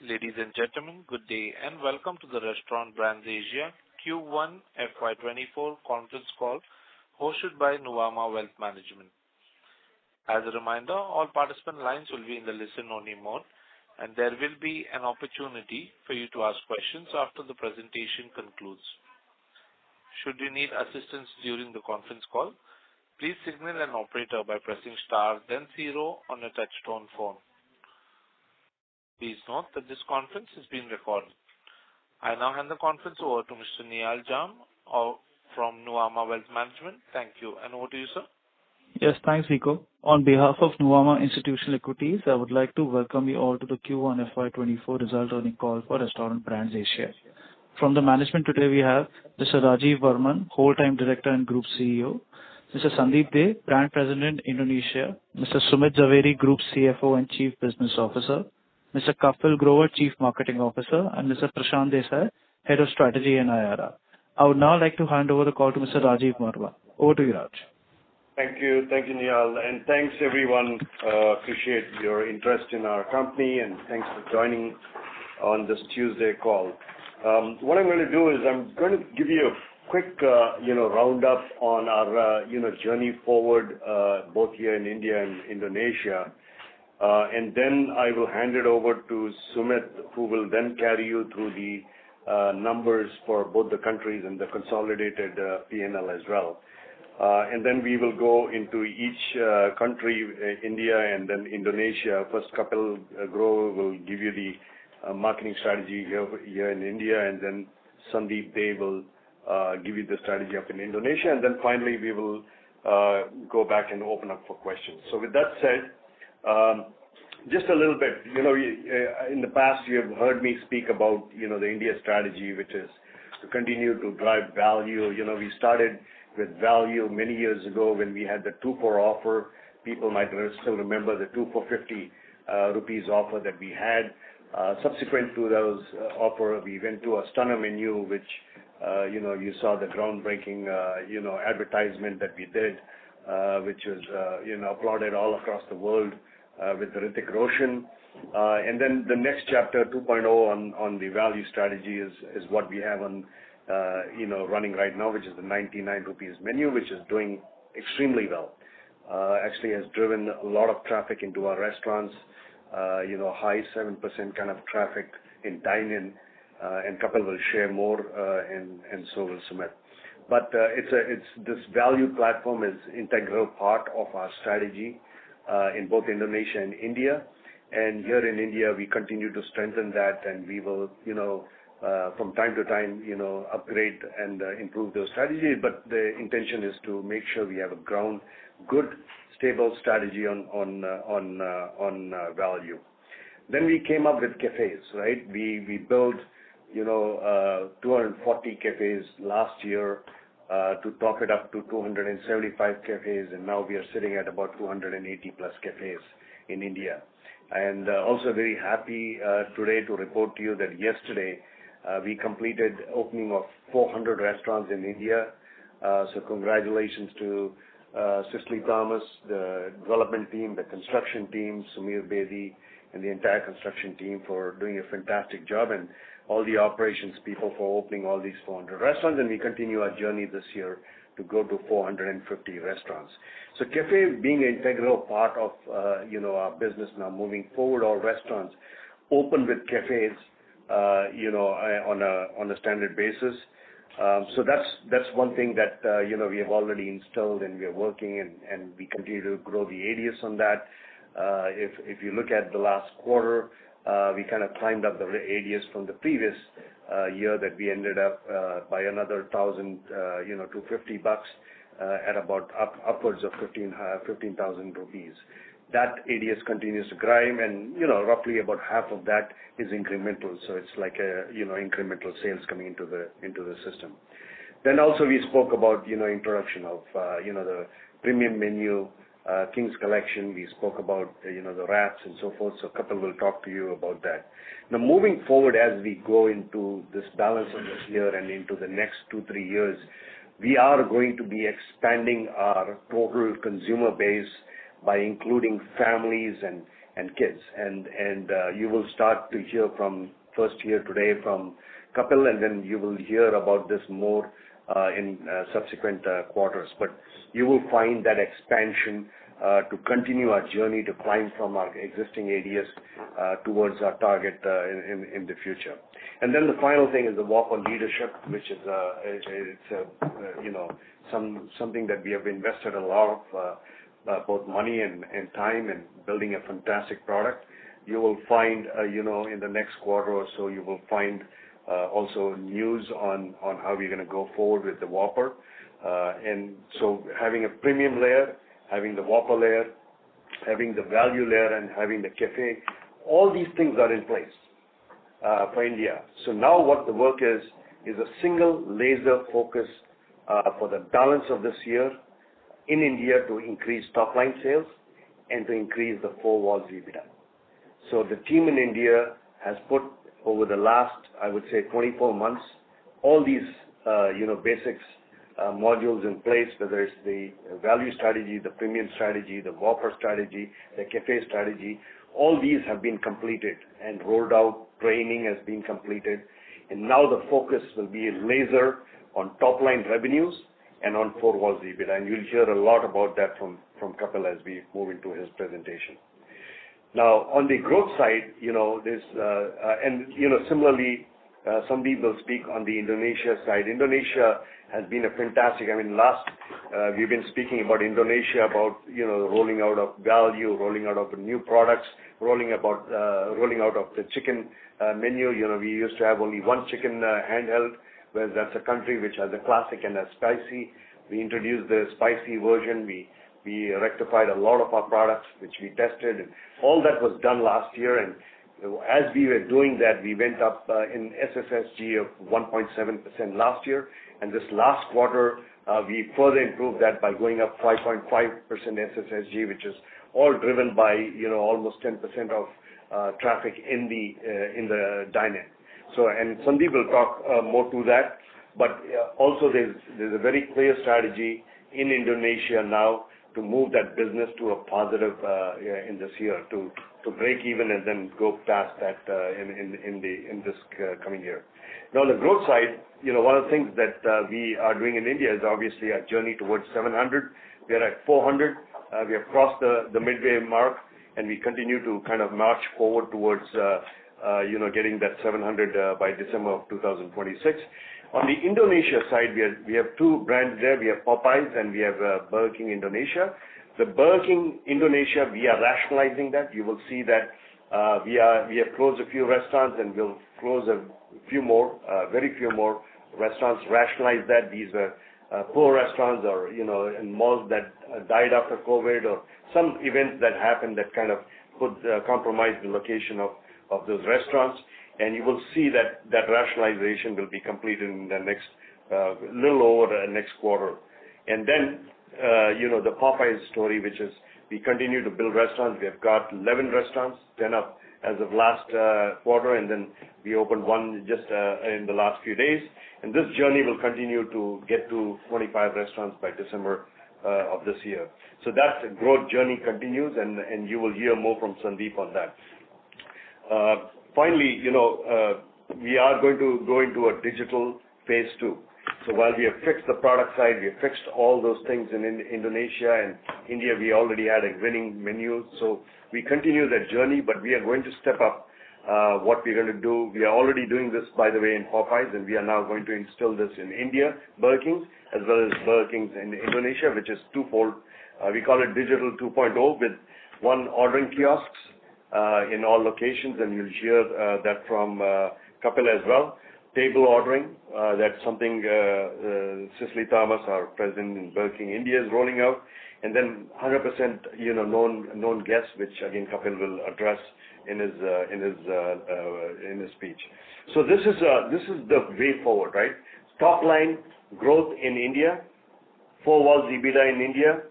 Ladies and gentlemen, good day and welcome to the Restaurant Brands Asia Q1 FY24 conference call hosted by Nuvama Wealth Management. As a reminder, all participant lines will be in the listen-only mode, and there will be an opportunity for you to ask questions after the presentation concludes. Should you need assistance during the conference call, please signal an operator by pressing star then 0 on a touch-tone phone. Please note that this conference is being recorded. I now hand the conference over to Mr. Nihal Jham from Nuvama Wealth Management. Thank you, and over to you, sir. Yes, thanks, Vico. On behalf of Nuvama Institutional Equities, I would like to welcome you all to the Q1 FY24 result earning call for Restaurant Brands Asia. From the management today, we have Mr. Rajeev Varman, Whole-Time Director and Group CEO, Mr. Sandeep Dey, Brand President, Indonesia, Mr. Sumit Zaveri, Group CFO and Chief Business Officer, Mr. Kapil Grover, Chief Marketing Officer, and Mr. Prashant Desai, Head of Strategy and IR. I would now like to hand over the call to Mr. Rajeev Varman. Over to you, Raj. Thank you, Nihal, and thanks everyone. Appreciate your interest in our company, and thanks for joining on this Tuesday call. What I'm going to do is I'm going to give you a quick, roundup on our, journey forward, both here in India and Indonesia. And then I will hand it over to Sumit, who will then carry you through the numbers for both the countries and the consolidated P&L as well. And then we will go into each country, India and then Indonesia. First, Kapil Grover will give you the marketing strategy here in India, and then Sandeep Dey will give you the strategy up in Indonesia, and then finally we will go back and open up for questions. So with that said, just a little bit, in the past you have heard me speak about, the India strategy, which is to continue to drive value. We started with value many years ago when we had the 2 for offer. People might still remember the 2 for 50 rupees offer that we had. Subsequent to those offer, we went to a stunner menu, which, you saw the groundbreaking, advertisement that we did, which was, applauded all across the world with Hrithik Roshan. And then the next chapter, 2.0 on the value strategy is what we have on, running right now, which is the 99 rupees menu, which is doing extremely well. Actually has driven a lot of traffic into our restaurants, high 7% kind of traffic in dine-in, and Kapil will share more, and so will Sumit. But it's this value platform is integral part of our strategy in both Indonesia and India. And here in India, we continue to strengthen that, and we will, from time to time, upgrade and improve those strategies. But the intention is to make sure we have a good, stable strategy on value. Then we came up with cafes, right? We built, 240 cafes last year to top it up to 275 cafes, and now we are sitting at about 280 plus cafes in India. And also very happy today to report to you that yesterday we completed opening of 400 restaurants in India. So congratulations to Cicely Thomas, the development team, the construction team, Sumir Bedi, and the entire construction team for doing a fantastic job, and all the operations people for opening all these 400 restaurants. And we continue our journey this year to go to 450 restaurants. So cafe being an integral part of, our business now moving forward, all restaurants open with cafes, on a standard basis. So that's one thing that, we have already installed and we are working, and we continue to grow the ADS on that. If you look at the last quarter, we kind of climbed up the ADS from the previous year that we ended up by another 1,000, to $50 at about upwards of 15,000 rupees. That ADS continues to climb, and roughly about half of that is incremental. So it's like a incremental sales coming into the system. Then also we spoke about introduction of the premium menu, King's Collection. We spoke about the wraps and so forth. So Kapil will talk to you about that. Now moving forward, as we go into this balance of this year and into the next 2-3 years, we are going to be expanding our total consumer base by including families and and kids. And you will start to hear from first here today from Kapil, and then you will hear about this more in subsequent quarters. But you will find that expansion to continue our journey to climb from our existing ADS towards our target in the future. And then the final thing is the Whopper leadership, which is something that we have invested a lot of both money and time in building a fantastic product. You will find in the next quarter or so you will find also news on how we're going to go forward with the Whopper. And so having a premium layer, having the Whopper layer, having the value layer, and having the cafe, all these things are in place for India. So now what the work is a single laser focus for the balance of this year in India to increase top line sales and to increase the four walls EBITDA. So the team in India has put over the last, I would say, 24 months, all these basics modules in place, whether it's the value strategy, the premium strategy, the Whopper strategy, the cafe strategy. All these have been completed and rolled out. Training has been completed, and now the focus will be laser on top line revenues and on four walls EBITDA. And you'll hear a lot about that from Kapil as we move into his presentation. Now, on the growth side, similarly, Sandeep will speak on the Indonesia side. Indonesia has been a fantastic. We've been speaking about Indonesia, about rolling out of value, rolling out of new products, rolling out of the chicken menu. We used to have only one chicken handheld, whereas that's a country which has a classic and a spicy. We introduced the spicy version. We rectified a lot of our products, which we tested. And all that was done last year. And as we were doing that, we went up in SSSG of 1.7% last year. And this last quarter, we further improved that by going up 5.5% SSSG, which is all driven by almost 10% of traffic in the dine-in. So, and Sandeep will talk more to that. But also there's a very clear strategy in Indonesia now to move that business to a positive in this year, to break even and then go past that in this coming year. Now, on the growth side, one of the things that we are doing in India is obviously a journey towards 700. We are at 400. We have crossed the midway mark, and we continue to kind of march forward towards getting that 700 by December of 2026. On the Indonesia side, we have two brands there. We have Popeyes and we have Burger King Indonesia. The Burger King Indonesia, we are rationalizing that. You will see that we have closed a few restaurants and we'll close a few more, very few more restaurants. Rationalize that. These were poor restaurants or in malls that died after COVID or some events that happened that kind of compromised the location of those restaurants. And you will see that rationalization will be completed in the next little over the next quarter. And then the Popeyes story, which is we continue to build restaurants. We have got 11 restaurants, 10 up as of last quarter, and then we opened one just in the last few days. And this journey will continue to get to 25 restaurants by December of this year. So that growth journey continues, and you will hear more from Sandeep on that. Finally, we are going to go into a digital phase 2. So while we have fixed the product side, we have fixed all those things in Indonesia and India, we already had a winning menu. So we continue that journey, but we are going to step up what we're going to do. We are already doing this, by the way, in Popeyes, and we are now going to instill this in India, Burger King, as well as Burger King in Indonesia, which is twofold. We call it Digital 2.0 with one ordering kiosks in all locations, and you'll hear that from Kapil as well. Table ordering, that's something Cicely Thomas, our president in Burger King India, is rolling out. And then 100% known guests, which again Kapil will address in his speech. So this is the way forward, right? Top line growth in India, four walls EBITDA in India,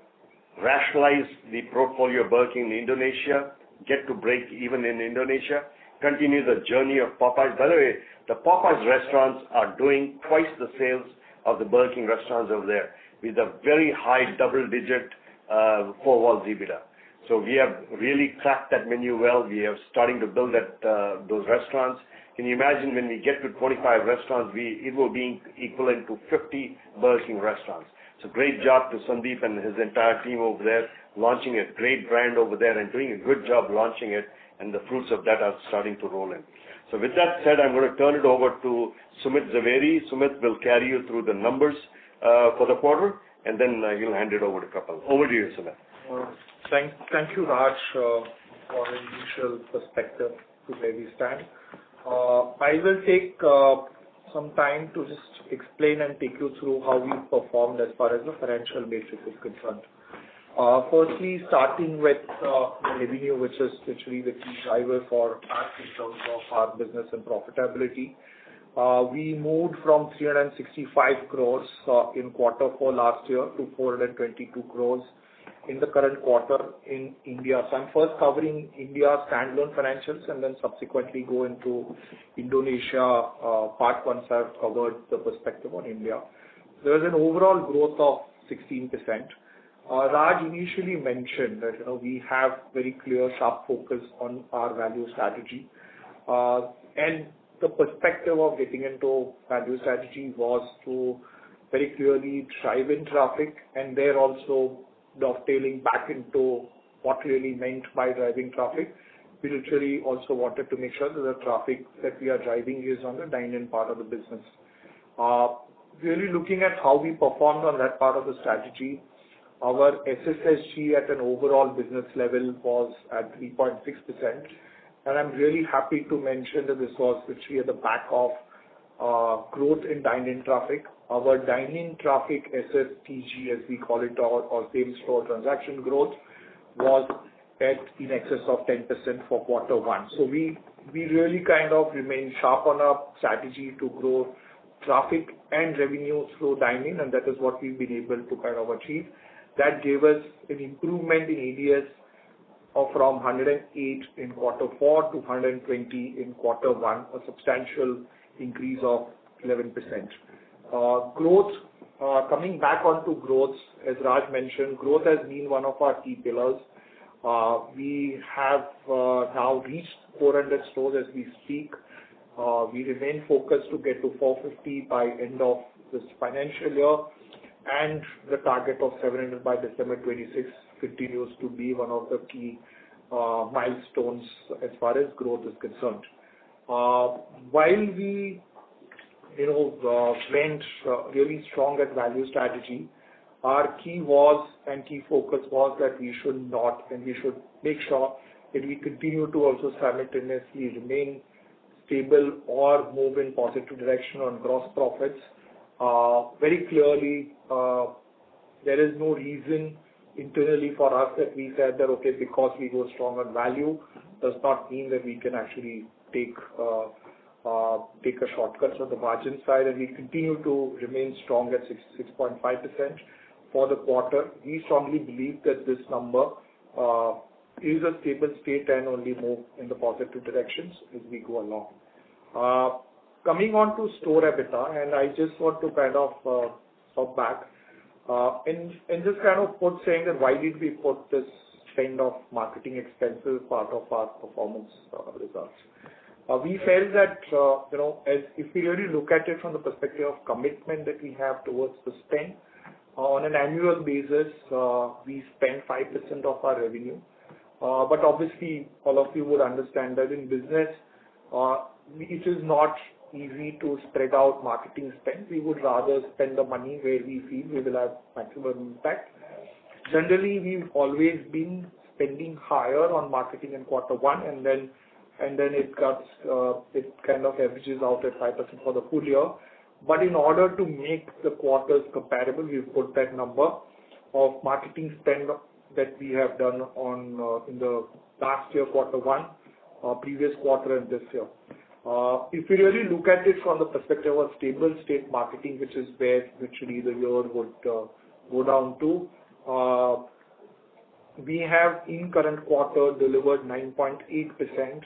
rationalize the portfolio of Burger King in Indonesia, get to break even in Indonesia, continue the journey of Popeyes. By the way, the Popeyes restaurants are doing twice the sales of the Burger King restaurants over there with a very high double-digit four walls EBITDA. So we have really cracked that menu well. We are starting to build those restaurants. Can you imagine when we get to 25 restaurants, it will be equivalent to 50 Burger King restaurants. So great job to Sandeep and his entire team over there, launching a great brand over there and doing a good job launching it, and the fruits of that are starting to roll in. So with that said, I'm going to turn it over to Sumit Zaveri. Sumit will carry you through the numbers for the quarter, and then he'll hand it over to Kapil. Over to you, Sumit. Thank you, Raj, for the initial perspective to where we stand. I will take some time to just explain and take you through how we performed as far as the financial matrix is concerned. Firstly, starting with revenue, which is literally the key driver for us in terms of our business and profitability. We moved from 365 crores in quarter 4 last year to 422 crores in the current quarter in India. So I'm first covering India standalone financials and then subsequently go into Indonesia part once I've covered the perspective on India. There is an overall growth of 16%. Raj initially mentioned that we have very clear, sharp focus on our value strategy, and the perspective of getting into value strategy was to very clearly drive in traffic, and there also dovetailing back into what really meant by driving traffic. We literally also wanted to make sure that the traffic that we are driving is on the dine-in part of the business. Really looking at how we performed on that part of the strategy, our SSSG at an overall business level was at 3.6%, and I'm really happy to mention that this was literally at the back of growth in dine-in traffic. Our dine-in traffic, SSTG as we call it, or same store transaction growth, was at in excess of 10% for quarter 1. So we really kind of remain sharp on our strategy to grow traffic and revenue through dine-in, and that is what we've been able to kind of achieve. That gave us an improvement in ADS of from 108 in quarter 4 to 120 in quarter 1, a substantial increase of 11%. Growth, coming back onto growth, as Raj mentioned, growth has been one of our key pillars. We have now reached 400 stores as we speak. We remain focused to get to 450 by end of this financial year, and the target of 700 by December 26 continues to be one of the key milestones as far as growth is concerned. While we went really strong at value strategy, our key focus was that we should not, and we should make sure that we continue to also simultaneously remain stable or move in positive direction on gross profits. Very clearly, there is no reason internally for us that we said that, okay, because we go strong on value, does not mean that we can actually take a shortcut on the margin side, and we continue to remain strong at 6.5% for the quarter. We strongly believe that this number is a stable state and only move in the positive directions as we go along. Coming on to store EBITDA, and I just want to kind of stop back and just kind of saying that why did we put this kind of marketing expenses part of our performance results. We felt that as if we really look at it from the perspective of commitment that we have towards the spend, on an annual basis, we spend 5% of our revenue. But obviously, all of you would understand that in business, it is not easy to spread out marketing spend. We would rather spend the money where we feel we will have maximum impact. Generally, we've always been spending higher on marketing in quarter 1, and then it kind of averages out at 5% for the full year. But in order to make the quarters comparable, we've put that number of marketing spend that we have done on in the last year, quarter 1, previous quarter, and this year. If you really look at it from the perspective of stable state marketing, which is where literally the year would go down to, we have in current quarter delivered 9.8%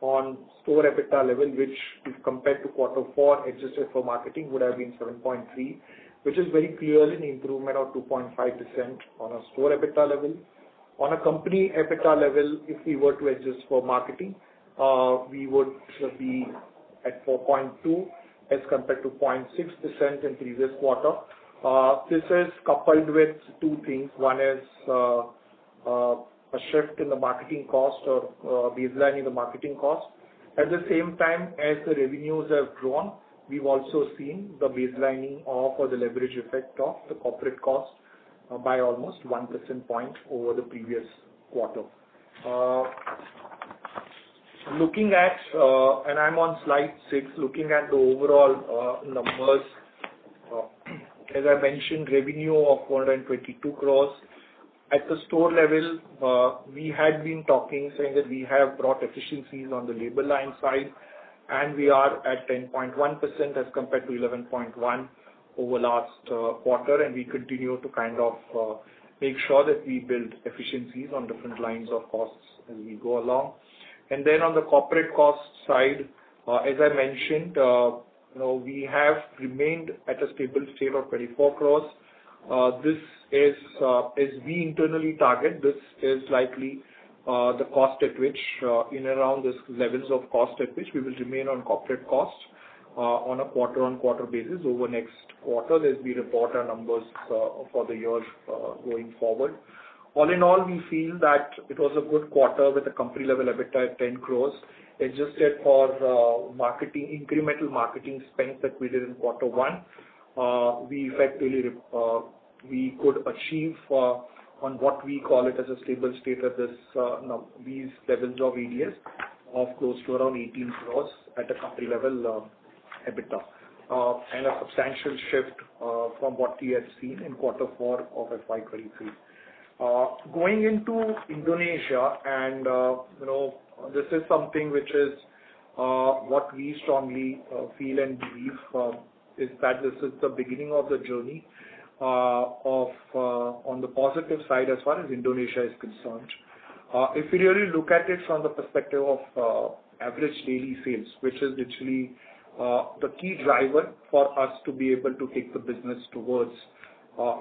on store EBITDA level, which if compared to quarter 4 adjusted for marketing would have been 7.3, which is very clearly an improvement of 2.5% on a store EBITDA level. On a company EBITDA level, if we were to adjust for marketing, we would be at 4.2 as compared to 0.6% in previous quarter. This is coupled with two things. One is a shift in the marketing cost or baseline in the marketing cost. At the same time, as the revenues have grown, we've also seen the baselining of or the leverage effect of the corporate cost by almost 1 percentage point over the previous quarter. Looking at, and I'm on slide 6, looking at the overall numbers, as I mentioned, revenue of 422 crores. At the store level, we had been talking, saying that we have brought efficiencies on the labor line side, and we are at 10.1% as compared to 11.1% over last quarter, and we continue to kind of make sure that we build efficiencies on different lines of costs as we go along. And then on the corporate cost side, as I mentioned, we have remained at a stable state of 24 crores. This is, as we internally target, this is likely the cost at which, in around this levels of cost at which we will remain on corporate costs on a quarter-on-quarter basis over next quarter as we report our numbers for the year going forward. All in all, we feel that it was a good quarter with a company level EBITDA at 10 crores. Adjusted for marketing, incremental marketing spend that we did in quarter one, we effectively we could achieve on what we call it as a stable state at this these levels of ADS of close to around 18 crores at a company level EBITDA, and a substantial shift from what we had seen in quarter 4 of FY23. Going into Indonesia, and this is something which is what we strongly feel and believe is that this is the beginning of the journey of on the positive side as far as Indonesia is concerned. If we really look at it from the perspective of average daily sales, which is literally the key driver for us to be able to take the business towards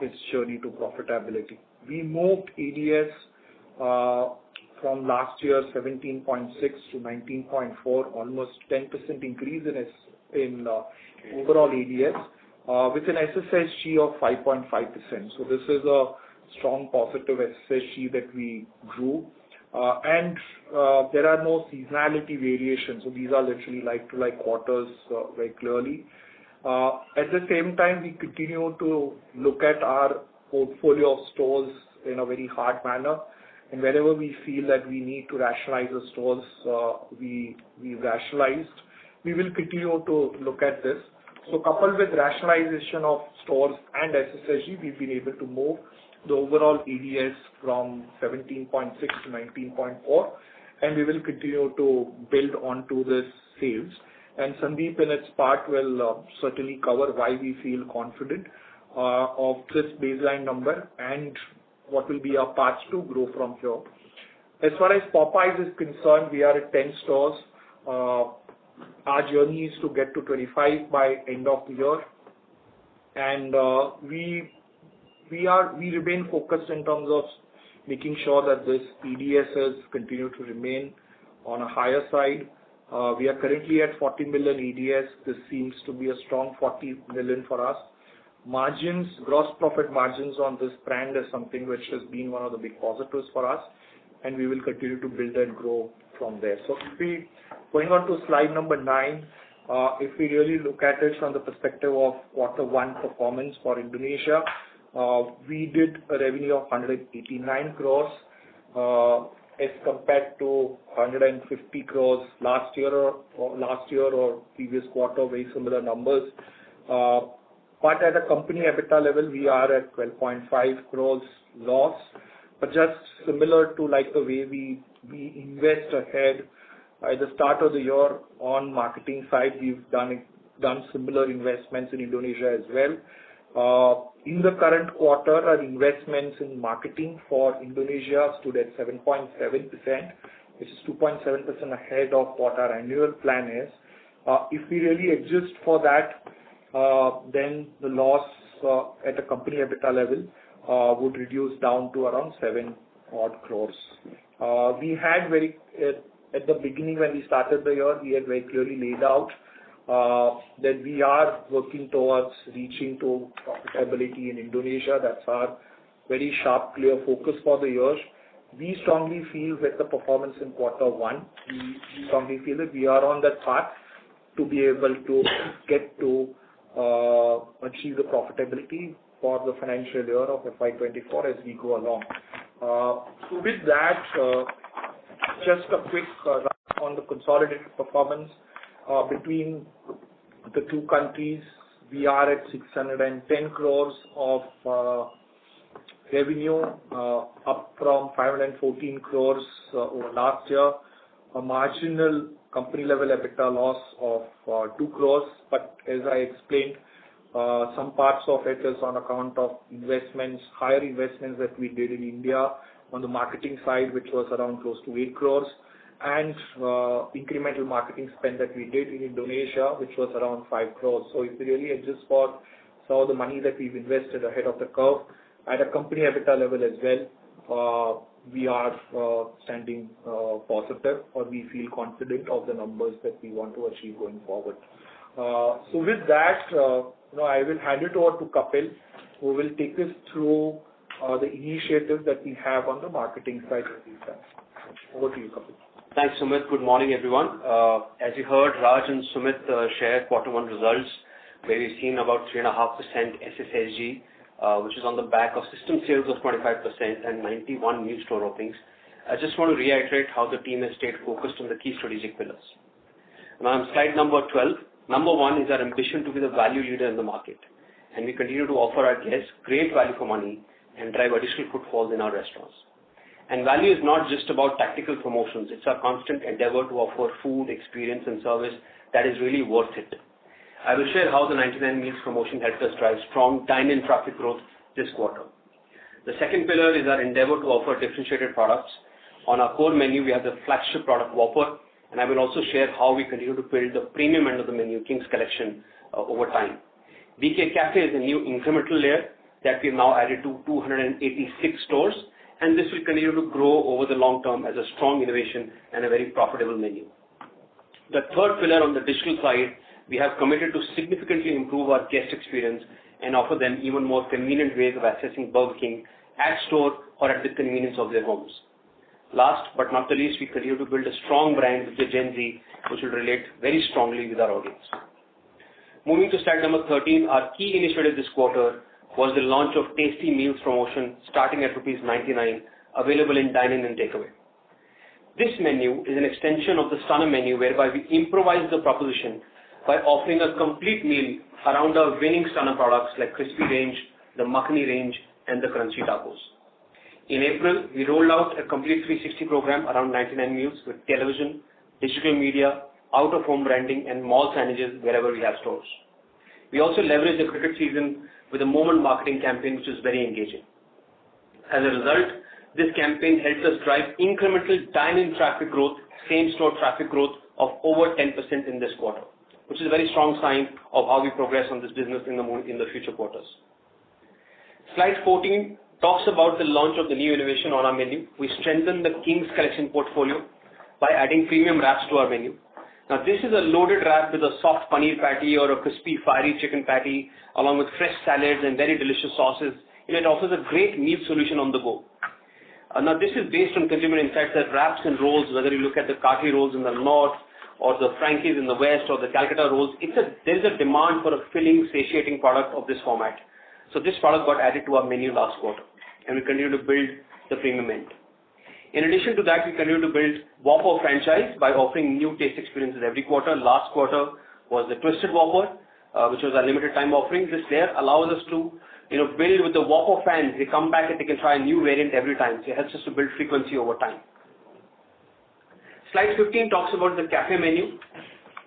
its journey to profitability. We moved ADS from last year 17.6 to 19.4, almost 10% increase in overall ADS, with an SSSG of 5.5%. So this is a strong positive SSSG that we grew. And there are no seasonality variations. So these are literally like-to-like quarters very clearly. At the same time, we continue to look at our portfolio of stores in a very hard manner. And wherever we feel that we need to rationalize the stores, we rationalized. We will continue to look at this. So coupled with rationalization of stores and SSSG, we've been able to move the overall ADS from 17.6 to 19.4, and we will continue to build onto this sales. And Sandeep in its part will certainly cover why we feel confident of this baseline number and what will be our paths to grow from here. As far as Popeyes is concerned, we are at 10 stores. Our journey is to get to 25 by end of the year, and we remain focused in terms of making sure that this EDSs continue to remain on a higher side. We are currently at 40 million EDS. This seems to be a strong 40 million for us. Margins, gross profit margins on this brand is something which has been one of the big positives for us, and we will continue to build and grow from there. So if we going on to slide number 9, if we really look at it from the perspective of quarter 1 performance for Indonesia, we did a revenue of 189 crores as compared to 150 crores last year or previous quarter, very similar numbers. But at a company EBITDA level, we are at 12.5 crores loss. But just similar to like the way we invest ahead at the start of the year on marketing side, we've done similar investments in Indonesia as well. In the current quarter, our investments in marketing for Indonesia stood at 7.7%, which is 2.7% ahead of what our annual plan is. If we really adjust for that, then the loss at a company EBITDA level would reduce down to around 7 odd crores. We had at the beginning when we started the year, we had very clearly laid out that we are working towards reaching to profitability in Indonesia. That's our very sharp, clear focus for the year. We strongly feel with the performance in quarter one, we strongly feel that we are on that path to be able to get to achieve the profitability for the financial year of FY24 as we go along. So with that, just a quick run on the consolidated performance between the two countries. We are at 610 crores of revenue, up from 514 crores over last year. A marginal company level EBITDA loss of 2 crores, but as I explained, some parts of it is on account of investments, higher investments that we did in India on the marketing side, which was around close to 8 crores, and incremental marketing spend that we did in Indonesia, which was around 5 crores. So if we really adjust for some of the money that we've invested ahead of the curve, at a company EBITDA level as well, we are standing positive, or we feel confident of the numbers that we want to achieve going forward. So with that, I will hand it over to Kapil, who will take us through the initiatives that we have on the marketing side of these times. Over to you, Kapil. Thanks, Sumit. Good morning, everyone. As you heard, Raj and Sumit share quarter one results, where we've seen about 3.5% SSSG, which is on the back of system sales of 25% and 91 new store openings. I just want to reiterate how the team has stayed focused on the key strategic pillars. Now, on slide number 12, number one is our ambition to be the value leader in the market, and we continue to offer our guests great value for money and drive additional footfalls in our restaurants. And value is not just about tactical promotions. It's our constant endeavor to offer food, experience, and service that is really worth it. I will share how the 99 meals promotion helped us drive strong dine-in traffic growth this quarter. The second pillar is our endeavor to offer differentiated products. On our core menu, we have the flagship product Whopper, and I will also share how we continue to build the premium end of the menu, King's Collection, over time. BK Cafe is a new incremental layer that we've now added to 286 stores, and this will continue to grow over the long term as a strong innovation and a very profitable menu. The third pillar on the digital side, we have committed to significantly improve our guest experience and offer them even more convenient ways of accessing Burger King at store or at the convenience of their homes. Last but not the least, we continue to build a strong brand with the Gen Z, which will relate very strongly with our audience. Moving to slide number 13, our key initiative this quarter was the launch of Tasty Meals promotion starting at Rs 99, available in dine-in and takeaway. This menu is an extension of the Stunner menu, whereby we improvise the proposition by offering a complete meal around our winning Stunner products like Crispy Range, the Makhani Range, and the Crunchy Tacos. In April, we rolled out a complete 360 program around 99 meals with television, digital media, out-of-home branding, and mall signages wherever we have stores. We also leveraged the cricket season with a moment marketing campaign, which is very engaging. As a result, this campaign helped us drive incremental dine-in traffic growth, same-store traffic growth of over 10% in this quarter, which is a very strong sign of how we progress on this business in the future quarters. Slide 14 talks about the launch of the new innovation on our menu. We strengthened the King's Collection portfolio by adding premium wraps to our menu. Now, this is a loaded wrap with a soft paneer patty or a crispy fiery chicken patty, along with fresh salads and very delicious sauces. It offers a great meal solution on the go. Now, this is based on consumer insights that wraps and rolls, whether you look at the Kathi rolls in the north, or the Frankies in the west, or the Calcutta rolls, there's a demand for a filling, satiating product of this format. So this product got added to our menu last quarter, and we continue to build the premium end. In addition to that, we continue to build Whopper franchise by offering new taste experiences every quarter. Last quarter was the Twisted Whopper, which was a limited time offering. This layer allows us to build with the Whopper fans. They come back and they can try a new variant every time. So it helps us to build frequency over time. Slide 15 talks about the cafe menu.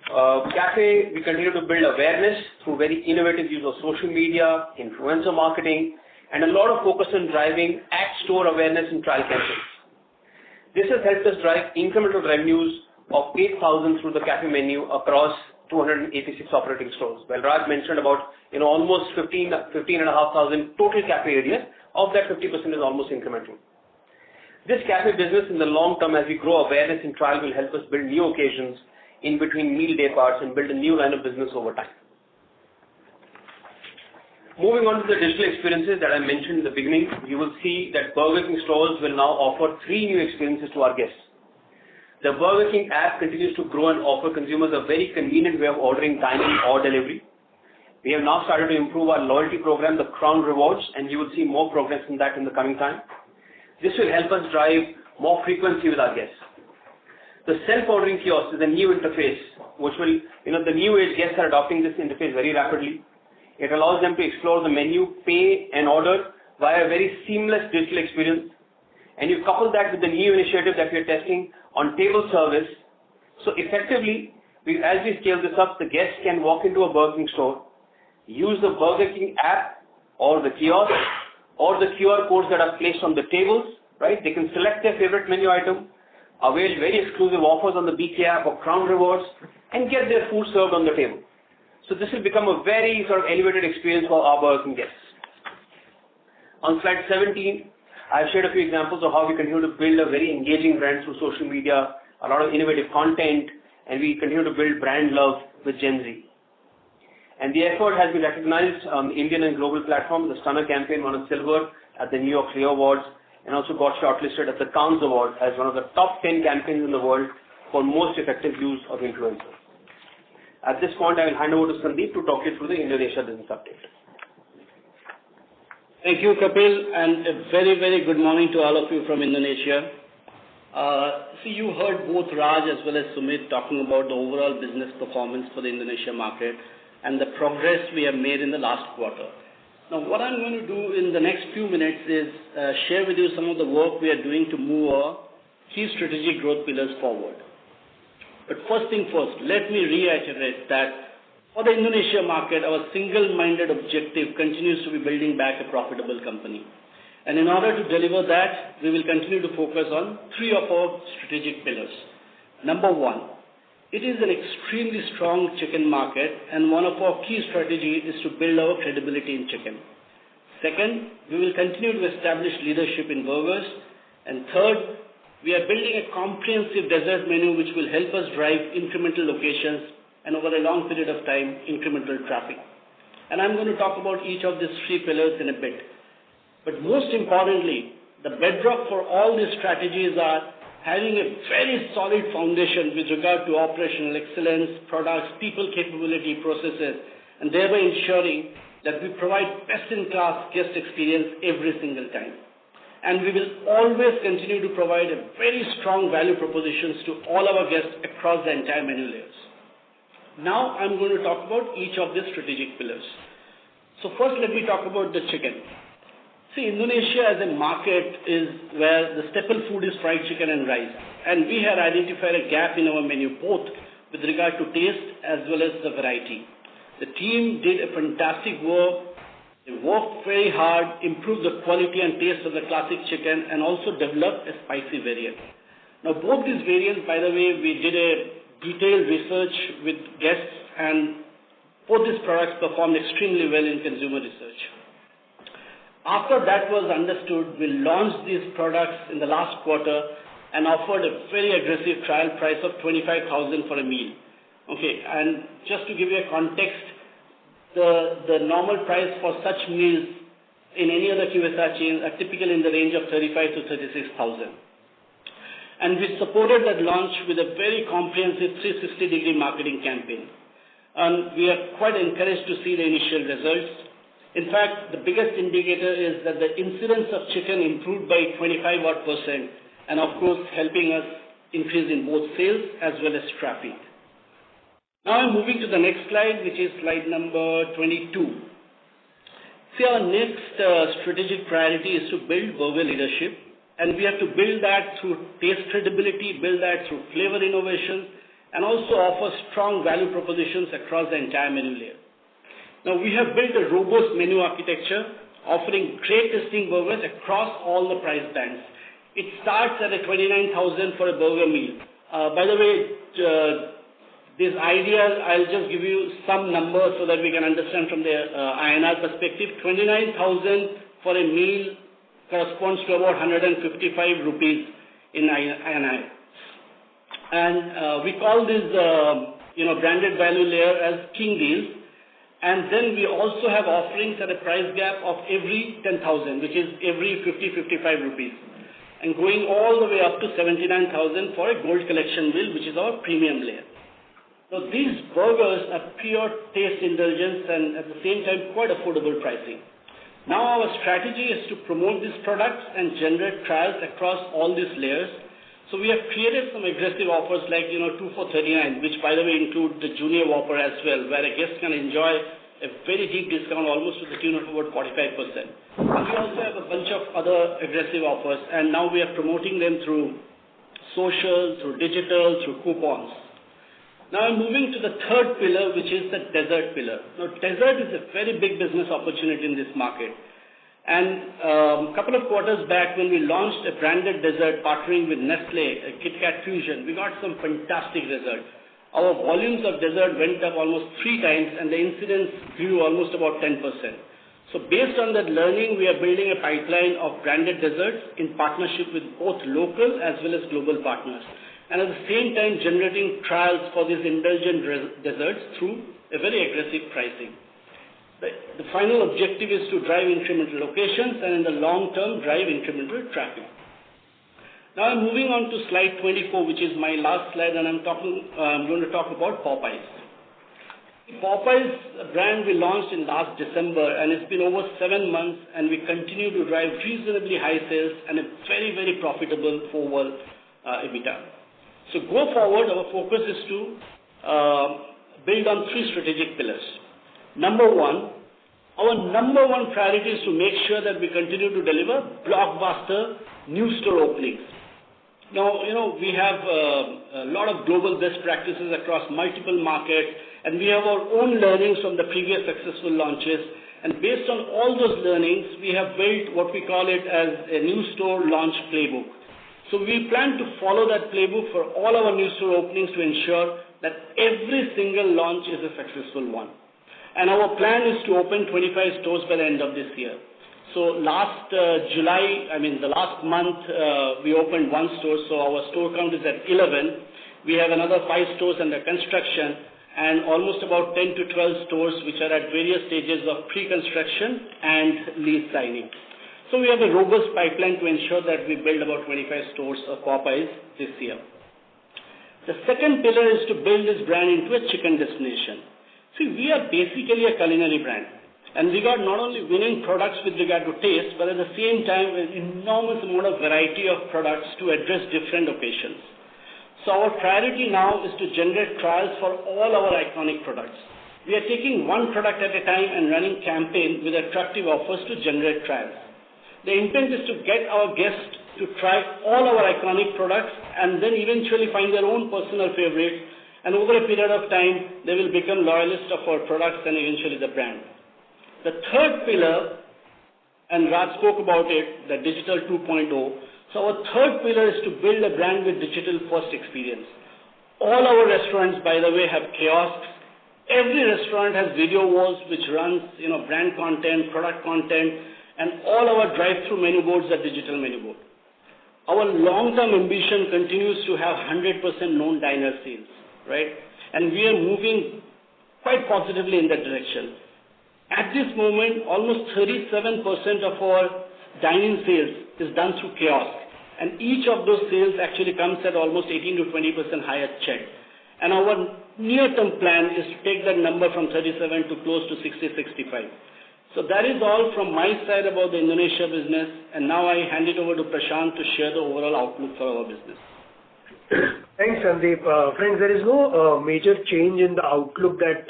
Cafe, we continue to build awareness through very innovative use of social media, influencer marketing, and a lot of focus on driving at-store awareness and trial campaigns. This has helped us drive incremental revenues of 8,000 through the cafe menu across 286 operating stores. Well, Raj mentioned about almost 15,500 total cafe areas. Of that, 50% is almost incremental. This cafe business in the long term, as we grow awareness and trial, will help us build new occasions in between meal day parts and build a new line of business over time. Moving on to the digital experiences that I mentioned in the beginning, you will see that Burger King stores will now offer 3 new experiences to our guests. The Burger King app continues to grow and offer consumers a very convenient way of ordering dining or delivery. We have now started to improve our loyalty program, the Crown Rewards, and you will see more progress in that in the coming time. This will help us drive more frequency with our guests. The self-ordering kiosk is a new interface, which will, the new age guests are adopting this interface very rapidly. It allows them to explore the menu, pay and order via a very seamless digital experience. And you couple that with the new initiative that we are testing on table service. So effectively, as we scale this up, the guests can walk into a Burger King store, use the Burger King app or the kiosk or the QR codes that are placed on the tables, right? They can select their favorite menu item, avail very exclusive offers on the BK app or Crown Rewards, and get their food served on the table. So this will become a very sort of elevated experience for our Burger King guests. On slide 17, I've shared a few examples of how we continue to build a very engaging brand through social media, a lot of innovative content, and we continue to build brand love with Gen Z. And the effort has been recognized on the Indian and global platform. The Stunner campaign won a silver at the New York Leo Awards and also got shortlisted at the CONCALLS Award as one of the top 10 campaigns in the world for most effective use of influencers. At this point, I will hand over to Sandeep to talk you through the Indonesia business update. Thank you, Kapil, and a very, very good morning to all of you from Indonesia. You heard both Raj as well as Sumit talking about the overall business performance for the Indonesia market and the progress we have made in the last quarter. Now, what I'm going to do in the next few minutes is share with you some of the work we are doing to move our key strategic growth pillars forward. But first thing first, let me reiterate that for the Indonesia market, our single-minded objective continues to be building back a profitable company. And in order to deliver that, we will continue to focus on 3 of our strategic pillars. Number 1, it is an extremely strong chicken market, and one of our key strategies is to build our credibility in chicken. Second, we will continue to establish leadership in burgers. And third, we are building a comprehensive dessert menu which will help us drive incremental locations and over a long period of time, incremental traffic. And I'm going to talk about each of these 3 pillars in a bit. But most importantly, the bedrock for all these strategies are having a very solid foundation with regard to operational excellence, products, people capability, processes, and thereby ensuring that we provide best-in-class guest experience every single time. And we will always continue to provide a very strong value propositions to all our guests across the entire menu layers. Now I'm going to talk about each of these strategic pillars. So first let me talk about the chicken. Indonesia as a market is where the staple food is fried chicken and rice. And we had identified a gap in our menu both with regard to taste as well as the variety. The team did a fantastic work. They worked very hard, improved the quality and taste of the classic chicken, and also developed a spicy variant. Now, both these variants, by the way, we did a detailed research with guests, and both these products performed extremely well in consumer research. After that was understood, we launched these products in the last quarter and offered a very aggressive trial price of 25,000 for a meal. Okay, and just to give you a context, the normal price for such meals in any other QSR chain are typically in the range of 35,000 to 36,000. And we supported that launch with a very comprehensive 360-degree marketing campaign. And we are quite encouraged to see the initial results. In fact, the biggest indicator is that the incidence of chicken improved by 25% and of course helping us increase in both sales as well as traffic. Now I'm moving to the next slide, which is slide number 22. Our next strategic priority is to build burger leadership, and we have to build that through taste credibility, build that through flavor innovation, and also offer strong value propositions across the entire menu layer. Now we have built a robust menu architecture offering great tasting burgers across all the price bands. It starts at a 29,000 for a burger meal. By the way, this idea, I'll just give you some numbers so that we can understand from the INR perspective. 29,000 for a meal corresponds to about 155 rupees in INR. And we call this, branded value layer as King Deals. And then we also have offerings at a price gap of every 10,000, which is every 55 rupees. And going all the way up to 79,000 for a gold collection bill, which is our premium layer. Now these burgers are pure taste indulgence and at the same time quite affordable pricing. Now our strategy is to promote these products and generate trials across all these layers. So we have created some aggressive offers like 2 for 39, which by the way include the Junior Whopper as well, where a guest can enjoy a very deep discount almost to the tune of about 45%. And we also have a bunch of other aggressive offers, and now we are promoting them through social, through digital, through coupons. Now I'm moving to the third pillar, which is the dessert pillar. Now dessert is a very big business opportunity in this market. And a couple of quarters back when we launched a branded dessert partnering with Nestle, a Kit Kat Fusion, we got some fantastic results. Our volumes of dessert went up almost 3 times and the incidence grew almost about 10%. So based on that learning, we are building a pipeline of branded desserts in partnership with both local as well as global partners. And at the same time generating trials for these indulgent desserts through a very aggressive pricing. The final objective is to drive incremental locations and in the long term drive incremental traffic. Now I'm moving on to slide 24, which is my last slide, and I'm going to talk about Popeyes. Popeyes brand we launched in last December, and it's been over 7 months, and we continue to drive reasonably high sales and a very, very profitable forward EBITDA. So go forward, our focus is to build on 3 strategic pillars. Number one, our number one priority is to make sure that we continue to deliver blockbuster new store openings. Now, we have a lot of global best practices across multiple markets, and we have our own learnings from the previous successful launches. And based on all those learnings, we have built what we call it as a new store launch playbook. So we plan to follow that playbook for all our new store openings to ensure that every single launch is a successful one. And our plan is to open 25 stores by the end of this year. So last the last month, we opened 1 store, so our store count is at 11. We have another 5 stores under construction and almost about 10 to 12 stores which are at various stages of pre-construction and lease signing. So we have a robust pipeline to ensure that we build about 25 stores of Popeyes this year. The second pillar is to build this brand into a chicken destination. See, we are basically a culinary brand, and we got not only winning products with regard to taste, but at the same time an enormous amount of variety of products to address different occasions. So our priority now is to generate trials for all our iconic products. We are taking one product at a time and running campaigns with attractive offers to generate trials. The intent is to get our guests to try all our iconic products and then eventually find their own personal favorites. And over a period of time, they will become loyalists of our products and eventually the brand. The third pillar, and Raj spoke about it, the digital 2.0. So our third pillar is to build a brand with digital first experience. All our restaurants, by the way, have kiosks. Every restaurant has video walls which runs, brand content, product content, and all our drive-through menu boards are digital menu board. Our long-term ambition continues to have 100% known diner sales. Right? And we are moving quite positively in that direction. At this moment, almost 37% of our dine-in sales is done through kiosk. And each of those sales actually comes at almost 18 to 20% higher check. And our near-term plan is to take that number from 37 to close to 60, 65. So that is all from my side about the Indonesia business. And now I hand it over to Prashant to share the overall outlook for our business. Thanks, Sandeep. Friends, there is no major change in the outlook that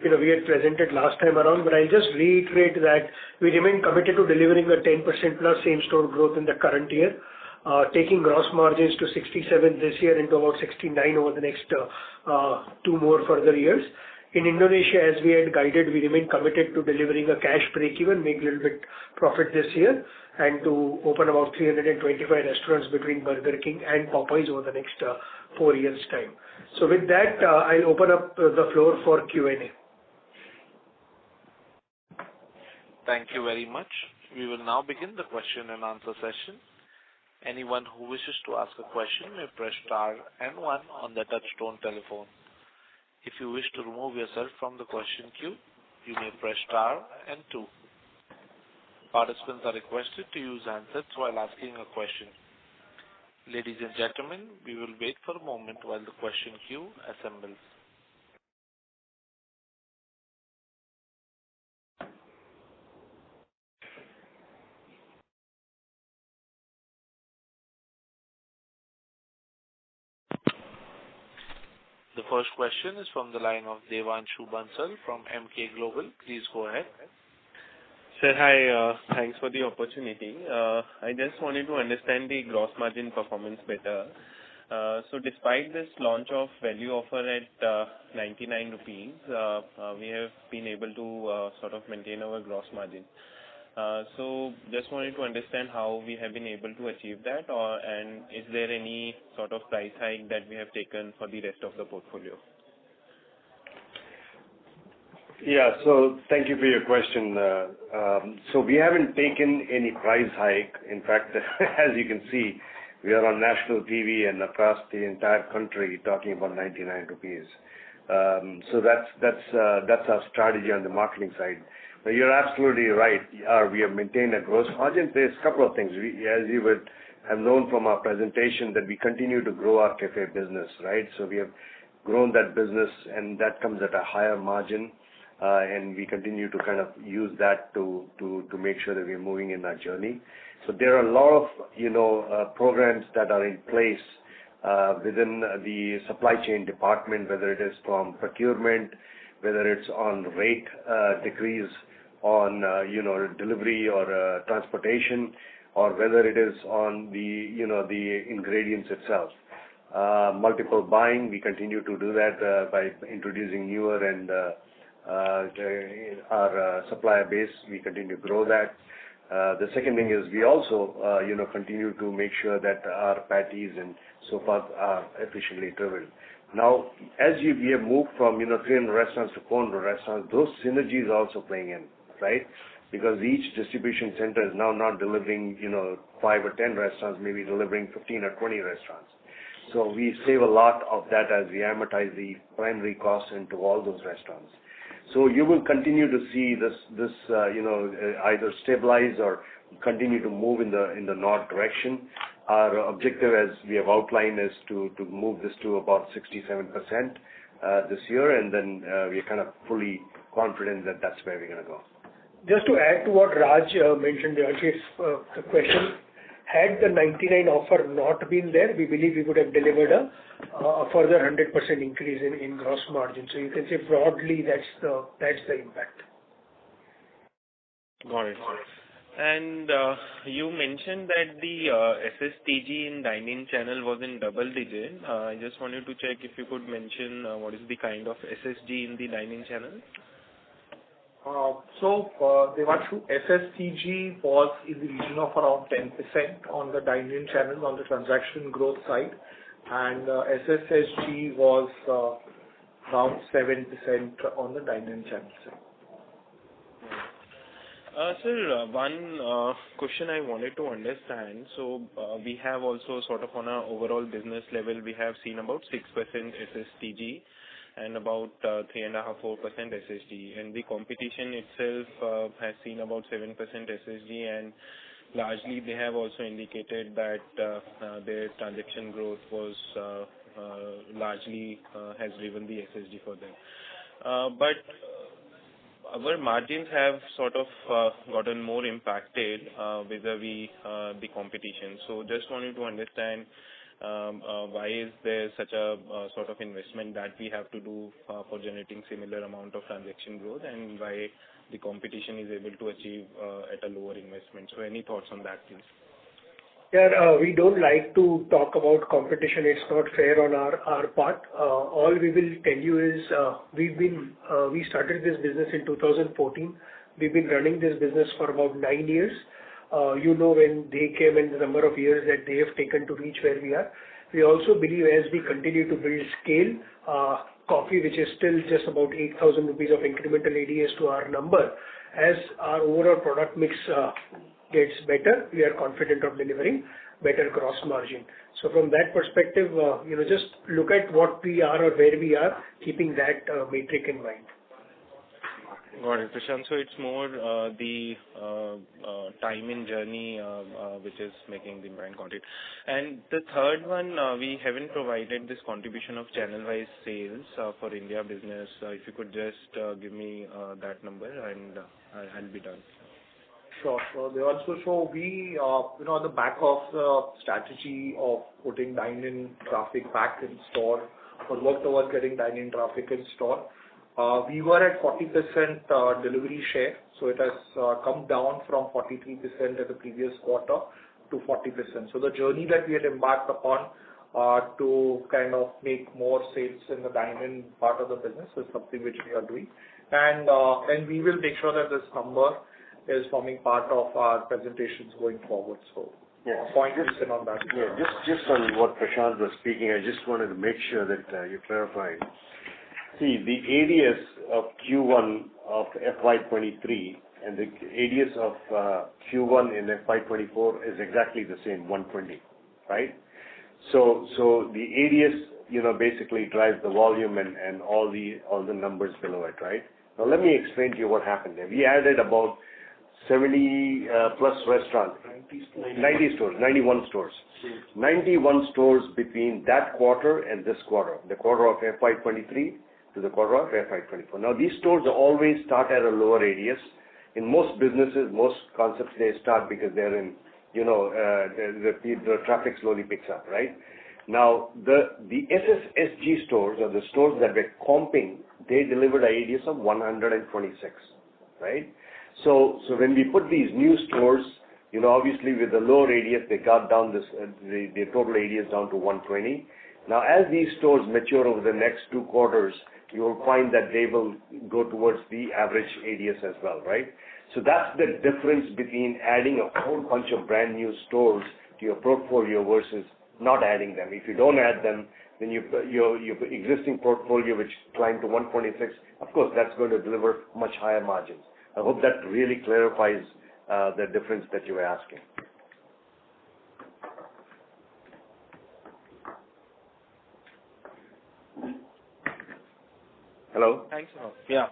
we had presented last time around, but I'll just reiterate that we remain committed to delivering a 10% plus same-store growth in the current year, taking gross margins to 67 this year into about 69 over the next 2 more further years. In Indonesia, as we had guided, we remain committed to delivering a cash break-even, make a little bit profit this year, and to open about 325 restaurants between Burger King and Popeyes over the next 4 years' time. So with that, I'll open up the floor for Q&A. Thank you very much. We will now begin the question and answer session. Anyone who wishes to ask a question may press star and one on the touchtone telephone. If you wish to remove yourself from the question queue, you may press star and two. Participants are requested to use handsets while asking a question. Ladies and gentlemen, we will wait for a moment while the question queue assembles. The first question is from the line of Devanshu Bansal from Emkay Global. Please go ahead. Sir, hi. Thanks for the opportunity. I just wanted to understand the gross margin performance better. So despite this launch of value offer at 99 rupees, we have been able to sort of maintain our gross margin. So just wanted to understand how we have been able to achieve that, and is there any sort of price hike that we have taken for the rest of the portfolio? Yeah. So thank you for your question. So we haven't taken any price hike. In fact, as you can see, we are on national TV and across the entire country talking about 99 rupees. So that's our strategy on the marketing side. But you're absolutely right. We have maintained a gross margin. There's a couple of things. As you would have known from our presentation, that we continue to grow our cafe business, right? So we have grown that business, and that comes at a higher margin. And we continue to kind of use that to make sure that we're moving in that journey. So there are a lot of, programs that are in place within the supply chain department, whether it is from procurement, whether it's on rate decrease on, delivery or transportation, or whether it is on the ingredients itself. Multiple buying, we continue to do that by introducing newer and our supplier base, we continue to grow that. The second thing is we also, continue to make sure that our patties and so forth are efficiently driven. Now, we have moved from, 300 restaurants to 400 restaurants, those synergies are also playing in, right? Because each distribution center is now not delivering, 5 or 10 restaurants, maybe delivering 15 or 20 restaurants. So we save a lot of that as we amortize the primary costs into all those restaurants. So you will continue to see this either stabilize or continue to move in the north direction. Our objective, as we have outlined, is to move this to about 67% this year, and then we're kind of fully confident that that's where we're going to go. Just to add to what Raj mentioned, the question, had the 99 offer not been there, we believe we would have delivered a further 100% increase in gross margin. So you can say broadly that's the impact. Got it. And you mentioned that the SSTG in dine-in channel was in double digit. I just wanted to check if you could mention what is the kind of SSG in the dine-in channel. Devanshu, SSTG was in the region of around 10% on the dine-in channel on the transaction growth side, and SSSG was around 7% on the dine-in channel side. Sir, one question I wanted to understand. So we have also sort of on our overall business level, we have seen about 6% SSTG and about 3.5-4% SSG, and the competition itself has seen about 7% SSG, and largely they have also indicated that their transaction growth was largely has driven the SSG for them. But our margins have sort of gotten more impacted vis-a-vis the competition. So just wanted to understand why is there such a sort of investment that we have to do for generating similar amount of transaction growth, and why the competition is able to achieve at a lower investment. So any thoughts on that, please? Yeah, we don't like to talk about competition. It's not fair on our part. All we will tell you is we started this business in 2014. We've been running this business for about 9 years. When they came and the number of years that they have taken to reach where we are. We also believe as we continue to build scale, coffee, which is still just about 8,000 rupees of incremental ADS to our number. As our overall product mix gets better, we are confident of delivering better gross margin. So from that perspective, just look at what we are or where we are, keeping that metric in mind. Got it, Prashant. So it's more the time in journey which is making the brand content. And the third one, we haven't provided this contribution of channel-wise sales for India business. If you could just give me that number, and I'll be done. Sure. They also show we, on the back of the strategy of putting dine-in traffic back in store, or work towards getting dine-in traffic in store. We were at 40% delivery share, so it has come down from 43% at the previous quarter to 40%. So the journey that we had embarked upon to kind of make more sales in the dine-in part of the business is something which we are doing. And we will make sure that this number is forming part of our presentations going forward. So point listen on that. Yeah, just on what Prashant was speaking, I just wanted to make sure that you clarified. See, the ADS of Q1 of FY23 and the ADS of Q1 in FY24 is exactly the same, 120, right? So the ADS, basically drives the volume and all the numbers below it, right? Now let me explain to you what happened there. We added about 70 plus restaurants, 90 stores, 91 stores. 91 stores between that quarter and this quarter, the quarter of FY23 to the quarter of FY24. Now these stores always start at a lower ADS. In most businesses, most concepts, they start because they're in, the traffic slowly picks up, right? Now the SSSG stores, or the stores that were comping, they delivered an ADS of 126, right? So when we put these new stores, obviously with the lower ADS, they got down the total ADS down to 120. Now, as these stores mature over the next 2 quarters, you will find that they will go towards the average ADS as well, right? So that's the difference between adding a whole bunch of brand new stores to your portfolio versus not adding them. If you don't add them, then your existing portfolio, which climbed to 126, of course, that's going to deliver much higher margins. I hope that really clarifies the difference that you were asking. Hello? Thanks a lot. Yeah.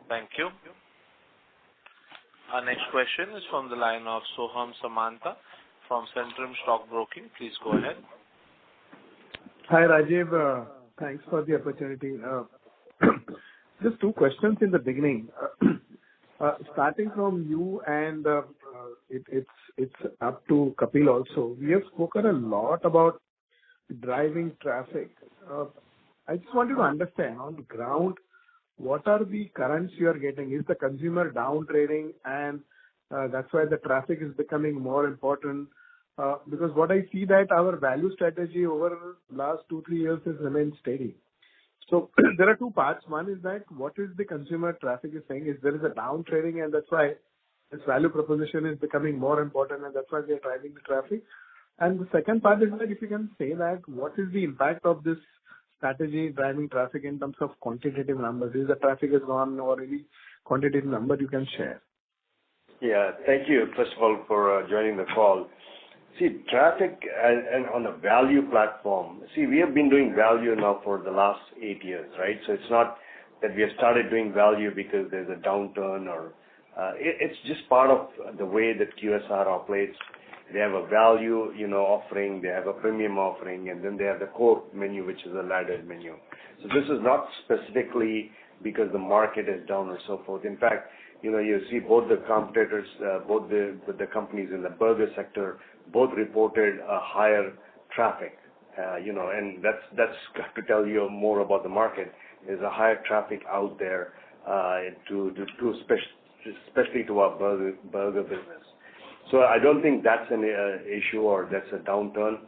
Thank you. Our next question is from the line of Soham Samanta from Centrum Stock Broking. Please go ahead. Hi, Rajiv. Thanks for the opportunity. Just 2 questions in the beginning. Starting from you and it's up to Kapil also. We have spoken a lot about driving traffic. I just wanted to understand on the ground, what are the currents you are getting? Is the consumer down trading and that's why the traffic is becoming more important? Because what I see that our value strategy over the last 2-3 years has remained steady. So there are 2 parts. One is that what is the consumer traffic is saying is there is a down trading and that's why this value proposition is becoming more important and that's why they are driving the traffic. And the second part is that if you can say that what is the impact of this strategy driving traffic in terms of quantitative numbers? Is the traffic is gone or any quantitative number you can share? Yeah, thank you, first of all, for joining the call. See, traffic and on a value platform, we have been doing value now for the last 8 years, right? So it's not that we have started doing value because there's a downturn or it's just part of the way that QSR operates. They have a value, offering, they have a premium offering, and then they have the core menu, which is a laddered menu. So this is not specifically because the market is down or so forth. In fact, you see both the competitors, both the companies in the burger sector, both reported a higher traffic, and that's got to tell you more about the market. There's a higher traffic out there, especially to our burger business. So I don't think that's an issue or that's a downturn.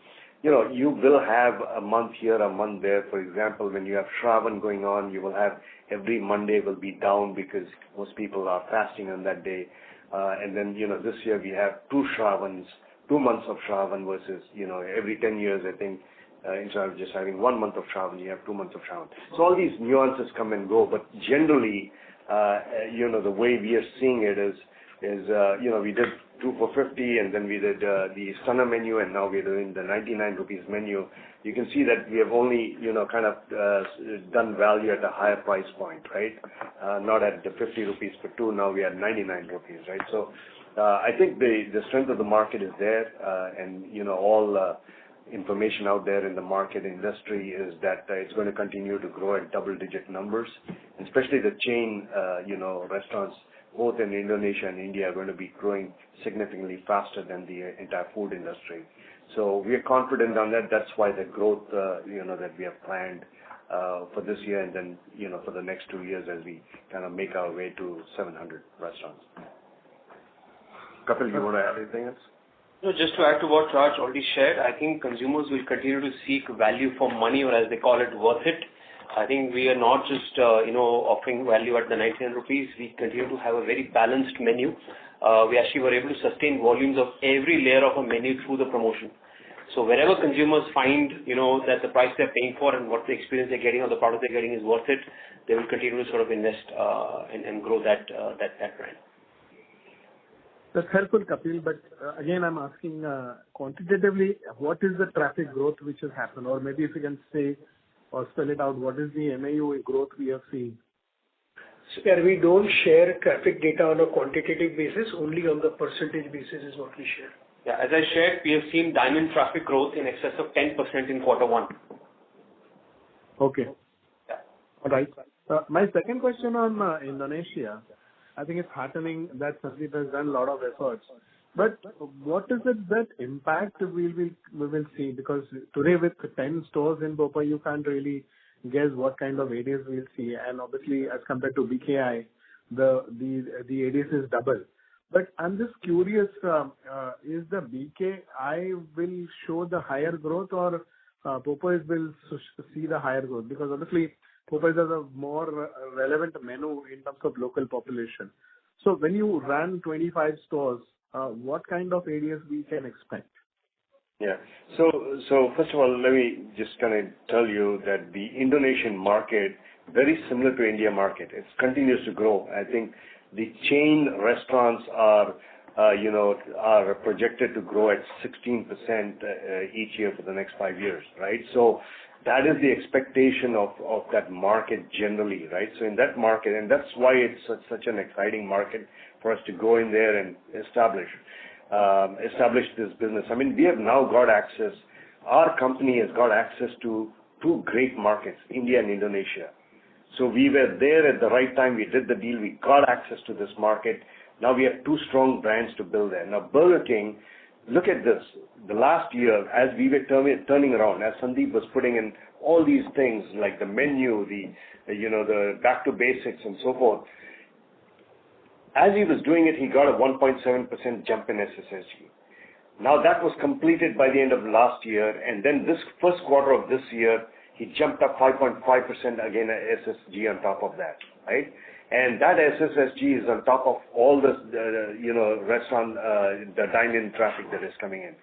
You will have a month here, a month there. For example, when you have Shravan going on, you will have every Monday will be down because most people are fasting on that day. And then, this year we have 2 months of Shravan versus, every 10 years, I think, instead of just having 1 month of travel, you have 2 months of travel. So all these nuances come and go, but generally, the way we are seeing it is we did 2 for 50, and then we did the Stunner menu, and now we're doing the 99 rupees menu. You can see that we have only, done value at a higher price point, right? Not at the 50 rupees for 2, now we are 99 rupees, right? So I think the strength of the market is there, and, all information out there in the market industry is that it's going to continue to grow at double-digit numbers, especially the chain, restaurants, both in Indonesia and India, are going to be growing significantly faster than the entire food industry. So we are confident on that. That's why the growth, that we have planned for this year and then, for the next 2 years as we kind of make our way to 700 restaurants. Kapil, you want to add anything else? No, just to add to what Raj already shared, I think consumers will continue to seek value for money, or as they call it, worth it. I think we are not just, offering value at the 99 rupees. We continue to have a very balanced menu. We actually were able to sustain volumes of every layer of a menu through the promotion. So wherever consumers find, that the price they're paying for and what the experience they're getting or the product they're getting is worth it, they will continue to sort of invest and grow that brand. That's helpful, Kapil, but again, I'm asking quantitatively, what is the traffic growth which has happened? Or maybe if you can say or spell it out, what is the MAU growth we have seen? Sir, we don't share traffic data on a quantitative basis, only on the percentage basis is what we share. Yeah, as I shared, we have seen dine-in traffic growth in excess of 10% in Q1. Okay. Yeah. All right. My second question on Indonesia, I think it's heartening that Sandeep has done a lot of efforts. But what is it that impact we will see? Because today with 10 stores in Popeye, you can't really guess what kind of ADS we'll see. And obviously, as compared to BKI, the ADS is double. But I'm just curious, is the BKI will show the higher growth or Popeyes will see the higher growth? Because obviously, Popeyes has a more relevant menu in terms of local population. So when you run 25 stores, what kind of ADS we can expect? Yeah. So first of all, let me just kind of tell you that the Indonesian market, very similar to India market, it continues to grow. I think the chain restaurants are projected to grow at 16% each year for the next 5 years, right? So that is the expectation of that market generally, right? So in that market, and that's why it's such an exciting market for us to go in there and establish this business. I mean, we have now got access. Our company has got access to 2 great markets, India and Indonesia. So we were there at the right time. We did the deal. We got access to this market. Now we have 2 strong brands to build there. Now Burger King, look at this. The last year, as we were turning around, as Sandeep was putting in all these things like the menu, the back to basics and so forth, as he was doing it, he got a 1.7% jump in SSSG. Now that was completed by the end of last year, and then this first quarter of this year, he jumped up 5.5% again at SSG on top of that, right? And that SSSG is on top of all the restaurant, the dine-in traffic that is coming in.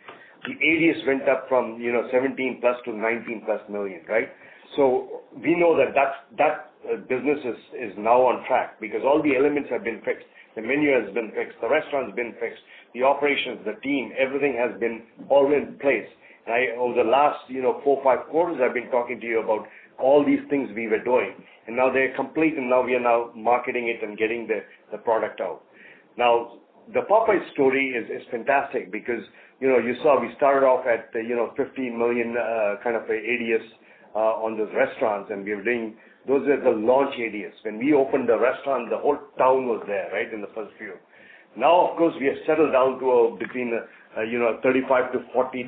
The ADS went up from, 17 plus to 19 plus million, right? So we know that business is now on track because all the elements have been fixed. The menu has been fixed. The restaurant's been fixed. The operations, the team, everything has been all in place. Over the last, 4 or 5 quarters, I've been talking to you about all these things we were doing. And now they're complete, and now we are now marketing it and getting the product out. Now, the Popeye story is fantastic because, you saw we started off at, 15 million kind of ADS on those restaurants, and we were doing, those are the launch ADS. When we opened the restaurant, the whole town was there, right, in the first few. Now, of course, we have settled down to between 35 to 40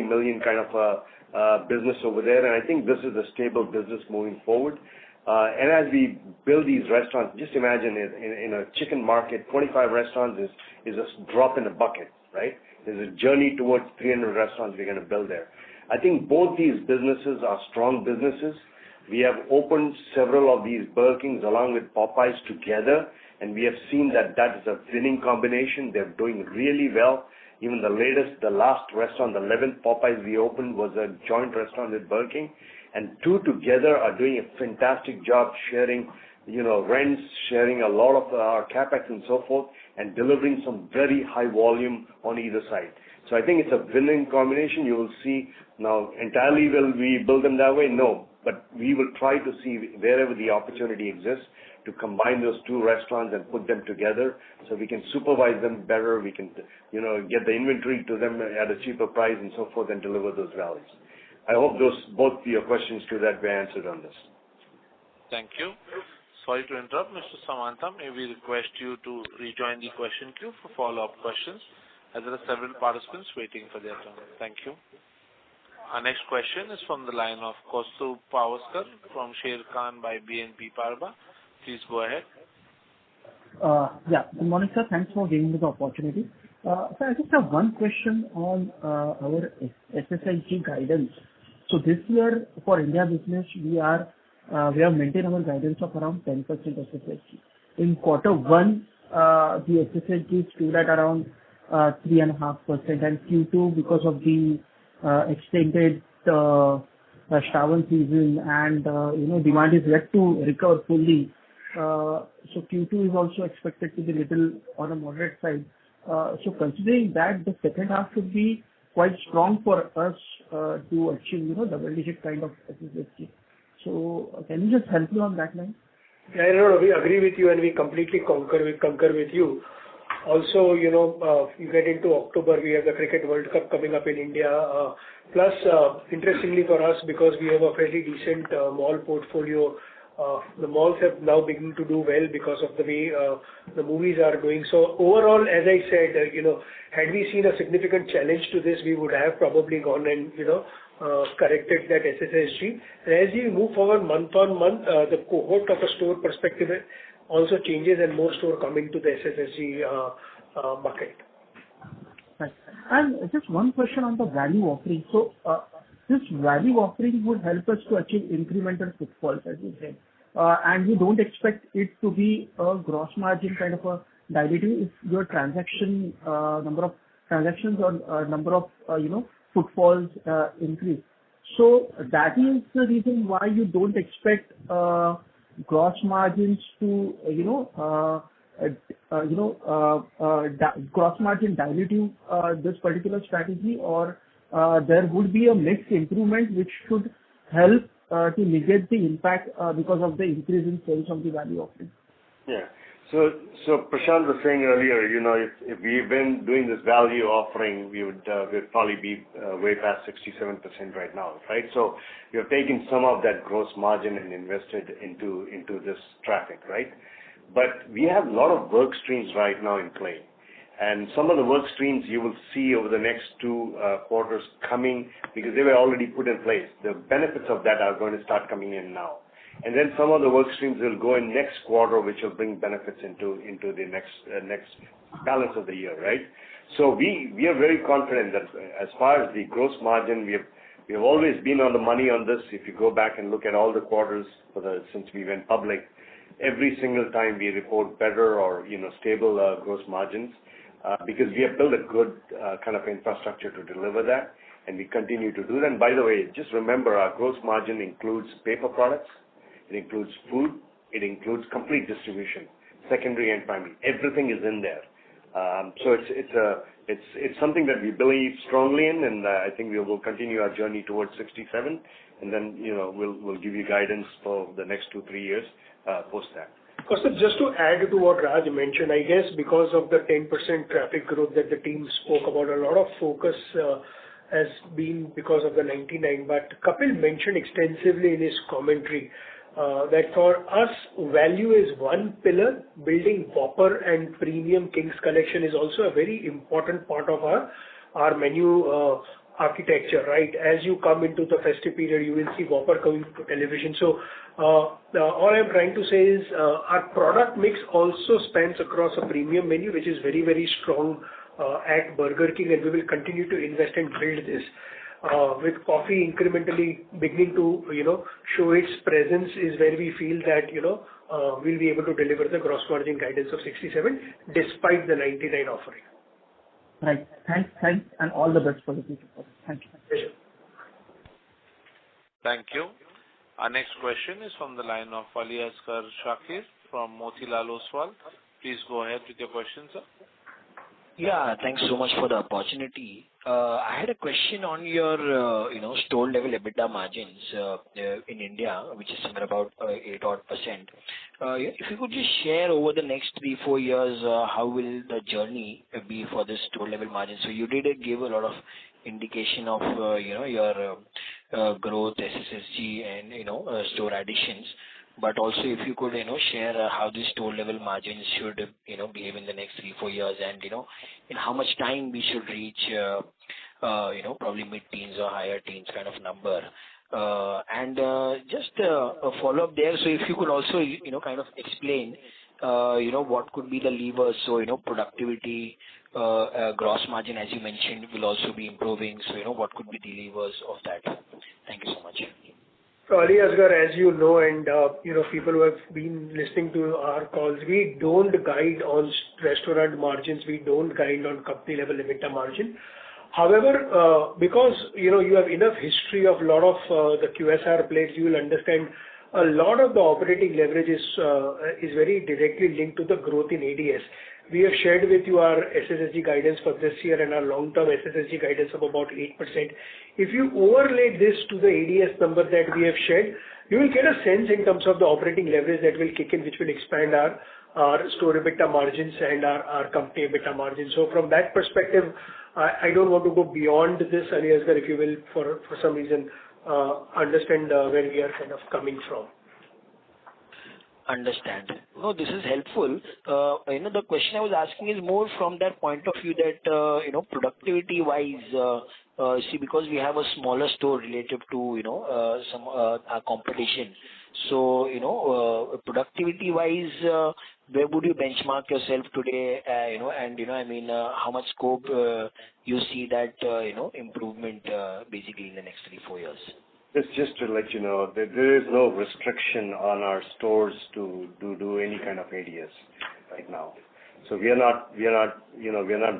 million kind of business over there, and I think this is a stable business moving forward. And as we build these restaurants, just imagine in a chicken market, 25 restaurants is a drop in a bucket, right? There's a journey towards 300 restaurants we're going to build there. I think both these businesses are strong businesses. We have opened several of these Burger Kings along with Popeyes together, and we have seen that is a winning combination. They're doing really well. Even the last restaurant, the 11th Popeyes we opened was a joint restaurant with Burger King, and two together are doing a fantastic job sharing, rents, sharing a lot of our capex and so forth, and delivering some very high volume on either side. So I think it's a winning combination. You will see now entirely will we build them that way? No, but we will try to see wherever the opportunity exists to combine those two restaurants and put them together so we can supervise them better. We can, get the inventory to them at a cheaper price and so forth and deliver those values. I hope both your questions to that were answered on this. Thank you. Sorry to interrupt, Mr. Samanta. May we request you to rejoin the question queue for follow-up questions, as there are several participants waiting for their turn. Thank you. Our next question is from the line of Kaustubh Pawaskar from Sharekhan by BNP Paribas. Please go ahead. Good morning, sir. Thanks for giving me the opportunity. Sir, I just have one question on our SSSG guidance. So this year for India business, we have maintained our guidance of around 10% SSSG. In quarter one, the SSSG stood at around 3.5%, and Q2, because of the extended Shravan season and demand is yet to recover fully. So Q2 is also expected to be little on a moderate side. So considering that, the second half should be quite strong for us to achieve double-digit kind of SSSG. So can you just help me on that line? Yeah, we agree with you and we completely concur with you. Also, you get into October, we have the Cricket World Cup coming up in India. Plus, interestingly for us, because we have a fairly decent mall portfolio, the malls have now begun to do well because of the way the movies are doing. So overall, as I said, had we seen a significant challenge to this, we would have probably gone and corrected that SSSG. And as we move forward month on month, the cohort of a store perspective also changes and more store coming to the SSSG bucket. Right. And just one question on the value offering. So this value offering would help us to achieve incremental footfalls, as you said. And you don't expect it to be a gross margin kind of a dilutive if your number of transactions or number of footfalls increase. So that is the reason why you don't expect gross margins to gross margin dilutive this particular strategy, or there would be a mixed improvement which should help to negate the impact because of the increase in sales of the value offering. Yeah. So Prashant was saying earlier, if we've been doing this value offering, we'd probably be way past 67% right now, right? So we have taken some of that gross margin and invested into this traffic, right? But we have a lot of work streams right now in play. And some of the work streams you will see over the next 2 quarters coming because they were already put in place. The benefits of that are going to start coming in now. And then some of the work streams will go in next quarter, which will bring benefits into the next balance of the year, right? So we are very confident that as far as the gross margin, we have always been on the money on this. If you go back and look at all the quarters since we went public, every single time we report better or stable gross margins because we have built a good kind of infrastructure to deliver that, and we continue to do that. And by the way, just remember our gross margin includes paper products. It includes food. It includes complete distribution, secondary and primary. Everything is in there. So it's something that we believe strongly in, and I think we will continue our journey towards 67, and then we'll give you guidance for the next 2-3 years post that. Kaustubh, just to add to what Raj mentioned, I guess because of the 10% traffic growth that the team spoke about, a lot of focus has been because of the 99. But Kapil mentioned extensively in his commentary that for us, value is one pillar. Building Whopper and Premium King's Collection is also a very important part of our menu architecture, right? As you come into the festive period, you will see Whopper coming to television. So all I'm trying to say is our product mix also spans across a premium menu, which is very, very strong at Burger King, and we will continue to invest and build this. With coffee incrementally beginning to show its presence is where we feel that we'll be able to deliver the gross margin guidance of 67 despite the 99 offering. Right. Thanks, and all the best for the future. Thank you. Pleasure. Thank you. Our next question is from the line of Aliasgar Shakir from Motilal Oswal. Please go ahead with your question, sir. Yeah, thanks so much for the opportunity. I had a question on your, store level EBITDA margins in India, which is somewhere about 8 odd %. If you could just share over the next 3-4 years, how will the journey be for this store level margin? So you did give a lot of indication of, your growth, SSSG, and store additions. But also, if you could, share how the store level margins should, behave in the next 3-4 years, and in how much time we should reach, probably mid-teens or higher teens kind of number. And just a follow-up there. So if you could also, kind of explain, what could be the levers. So productivity, gross margin, as you mentioned, will also be improving. So what could be the levers of that? Thank you so much. So Aliasgar, as you know, and people who have been listening to our calls, we don't guide on restaurant margins. We don't guide on company level EBITDA margin. However, because you have enough history of a lot of the QSR plays, you will understand a lot of the operating leverage is very directly linked to the growth in ADS. We have shared with you our SSSG guidance for this year and our long-term SSSG guidance of about 8%. If you overlay this to the ADS number that we have shared, you will get a sense in terms of the operating leverage that will kick in, which will expand our store EBITDA margins and our company EBITDA margins. So from that perspective, I don't want to go beyond this, Aliasgar, if you will, for some reason, understand where we are kind of coming from. Understand. No, this is helpful. The question I was asking is more from that point of view that, productivity-wise, because we have a smaller store relative to, some our competition. So, productivity-wise, where would you benchmark yourself today, and, how much scope you see that, improvement, basically in the next 3-4 years? Just to let you know, there is no restriction on our stores to do any kind of ADS right now. So we are not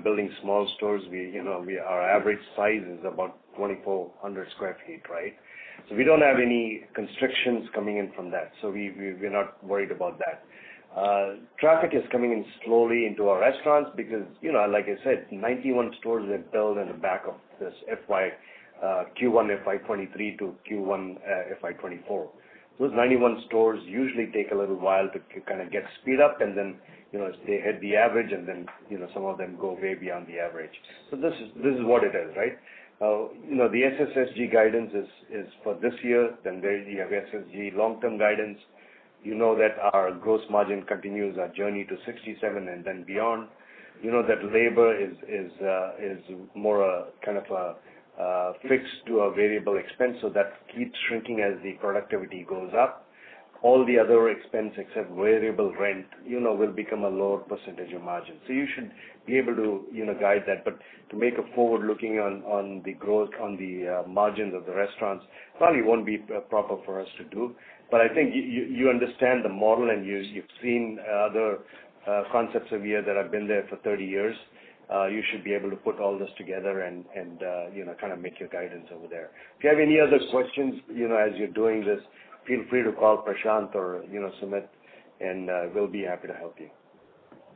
building small stores. Our average size is about 2,400 square feet, right? So we don't have any constrictions coming in from that. So we're not worried about that. Traffic is coming in slowly into our restaurants because, like I said, 91 stores were built in the back of this Q1 FY23 to Q1 FY24. Those 91 stores usually take a little while to kind of get speed up, and then they hit the average, and then some of them go way beyond the average. So this is what it is, right? The SSSG guidance is for this year. Then there you have SSG long-term guidance. You know that our gross margin continues our journey to 67 and then beyond. You know that labor is more a kind of a fixed to a variable expense, so that keeps shrinking as the productivity goes up. All the other expense except variable rent, will become a lower percentage of margin. So you should be able to, guide that. But to make a forward looking on the growth on the margins of the restaurants probably won't be proper for us to do. But I think you understand the model, and you've seen other concepts of here that have been there for 30 years. You should be able to put all this together and kind of make your guidance over there. If you have any other questions, as you're doing this, feel free to call Prashant or, Sumit, and we'll be happy to help you.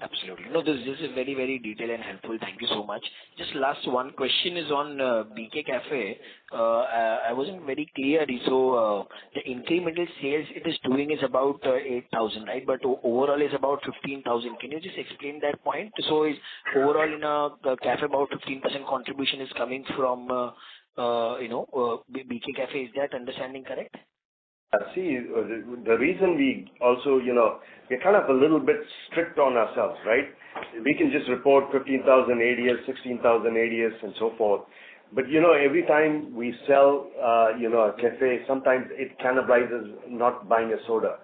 Absolutely. No, this is very, very detailed and helpful. Thank you so much. Just last one question is on BK Cafe. I wasn't very clear. So the incremental sales it is doing is about 8,000, right? But overall is about 15,000. Can you just explain that point? So is overall in the cafe about 15% contribution is coming from BK Cafe. Is that understanding correct? See, the reason we also, we're kind of a little bit strict on ourselves, right? We can just report 15,000 ADS, 16,000 ADS, and so forth. But, every time we sell, a cafe, sometimes it cannibalizes not buying a soda.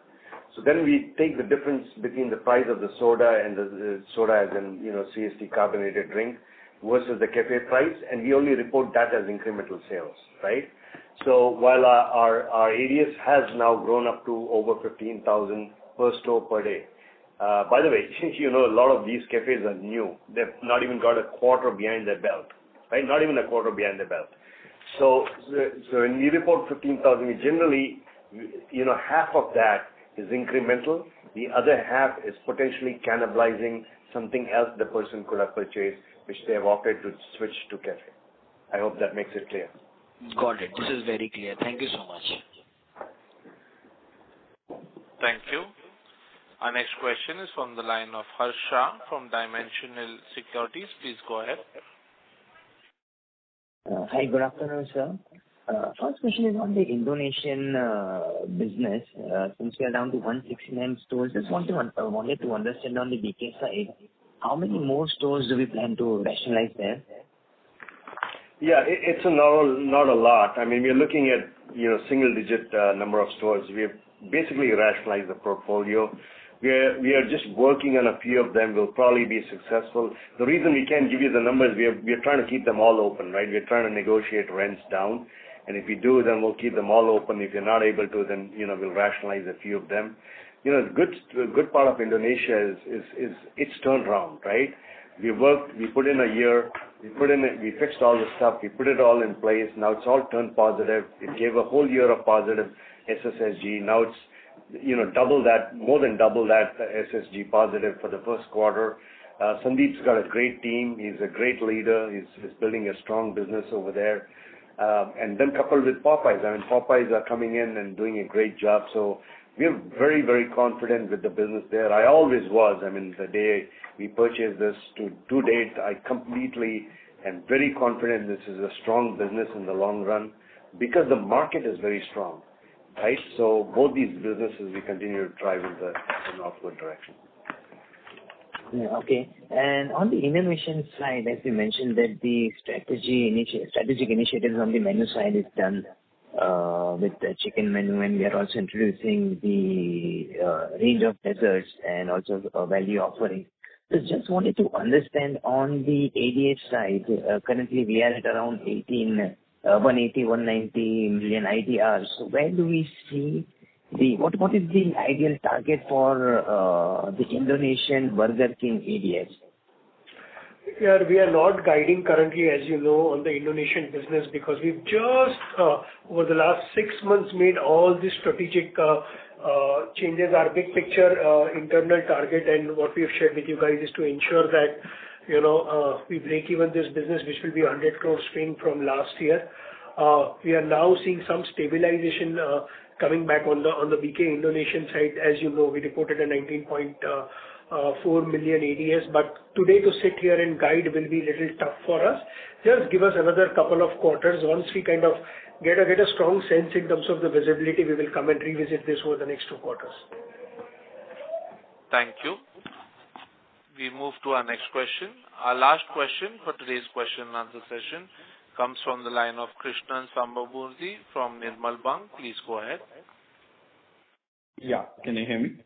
So then we take the difference between the price of the soda and the soda as in, CST carbonated drink versus the cafe price, and we only report that as incremental sales, right? So while our ADS has now grown up to over 15,000 per store per day, By the way, a lot of these cafes are new. They've not even got a quarter behind their belt, right? Not even a quarter behind their belt. So when we report 15,000, we generally, half of that is incremental. The other half is potentially cannibalizing something else the person could have purchased, which they have opted to switch to cafe. I hope that makes it clear. Got it. This is very clear. Thank you so much. Thank you. Our next question is from the line of Harsha from Dimensional Securities. Please go ahead. Hi, good afternoon, sir. First question is on the Indonesian business. Since we are down to 169 stores, just wanted to understand on the BK side, how many more stores do we plan to rationalize there? Yeah, it's not a lot. I mean, we're looking at single-digit number of stores. We have basically rationalized the portfolio. We are just working on a few of them. We'll probably be successful. The reason we can't give you the numbers, we are trying to keep them all open, right? We're trying to negotiate rents down, and if we do, then we'll keep them all open. If you're not able to, then we'll rationalize a few of them. The good part of Indonesia is it's turned around, right? We worked, we put in a year, we fixed all the stuff, we put it all in place. Now it's all turned positive. It gave a whole year of positive SSSG. Now it's more than double that SSG positive for the first quarter. Sandeep's got a great team. He's a great leader. He's building a strong business over there. And then coupled with Popeyes. I mean, Popeyes are coming in and doing a great job. So we're very, very confident with the business there. I always was. I mean, the day we purchased this to date, I completely am very confident this is a strong business in the long run because the market is very strong, right? So both these businesses, we continue to drive in the northward direction. Yeah, okay. And on the innovation side, as you mentioned that the strategic initiatives on the menu side is done with the chicken menu, and we are also introducing the range of desserts and also value offerings. So just wanted to understand on the ADS side, currently we are at around 180, 190 million IDRs. So where do we see what is the ideal target for the Indonesian Burger King ADS? Yeah, we are not guiding currently, as you know, on the Indonesian business because we've just over the last 6 months made all these strategic changes. Our big picture internal target and what we have shared with you guys is to ensure that we break even this business, which will be 100 crore swing from last year. We are now seeing some stabilization coming back on the BK Indonesian side. As you know, we reported a 19.4 million ADS, but today to sit here and guide will be a little tough for us. Just give us another couple of quarters. Once we kind of get a strong sense in terms of the visibility, we will come and revisit this over the next 2 quarters. Thank you. We move to our next question. Our last question for today's question and answer session comes from the line of Krishnan Sambamoorthy from Nirmal Bang. Please go ahead. Yeah, can you hear me?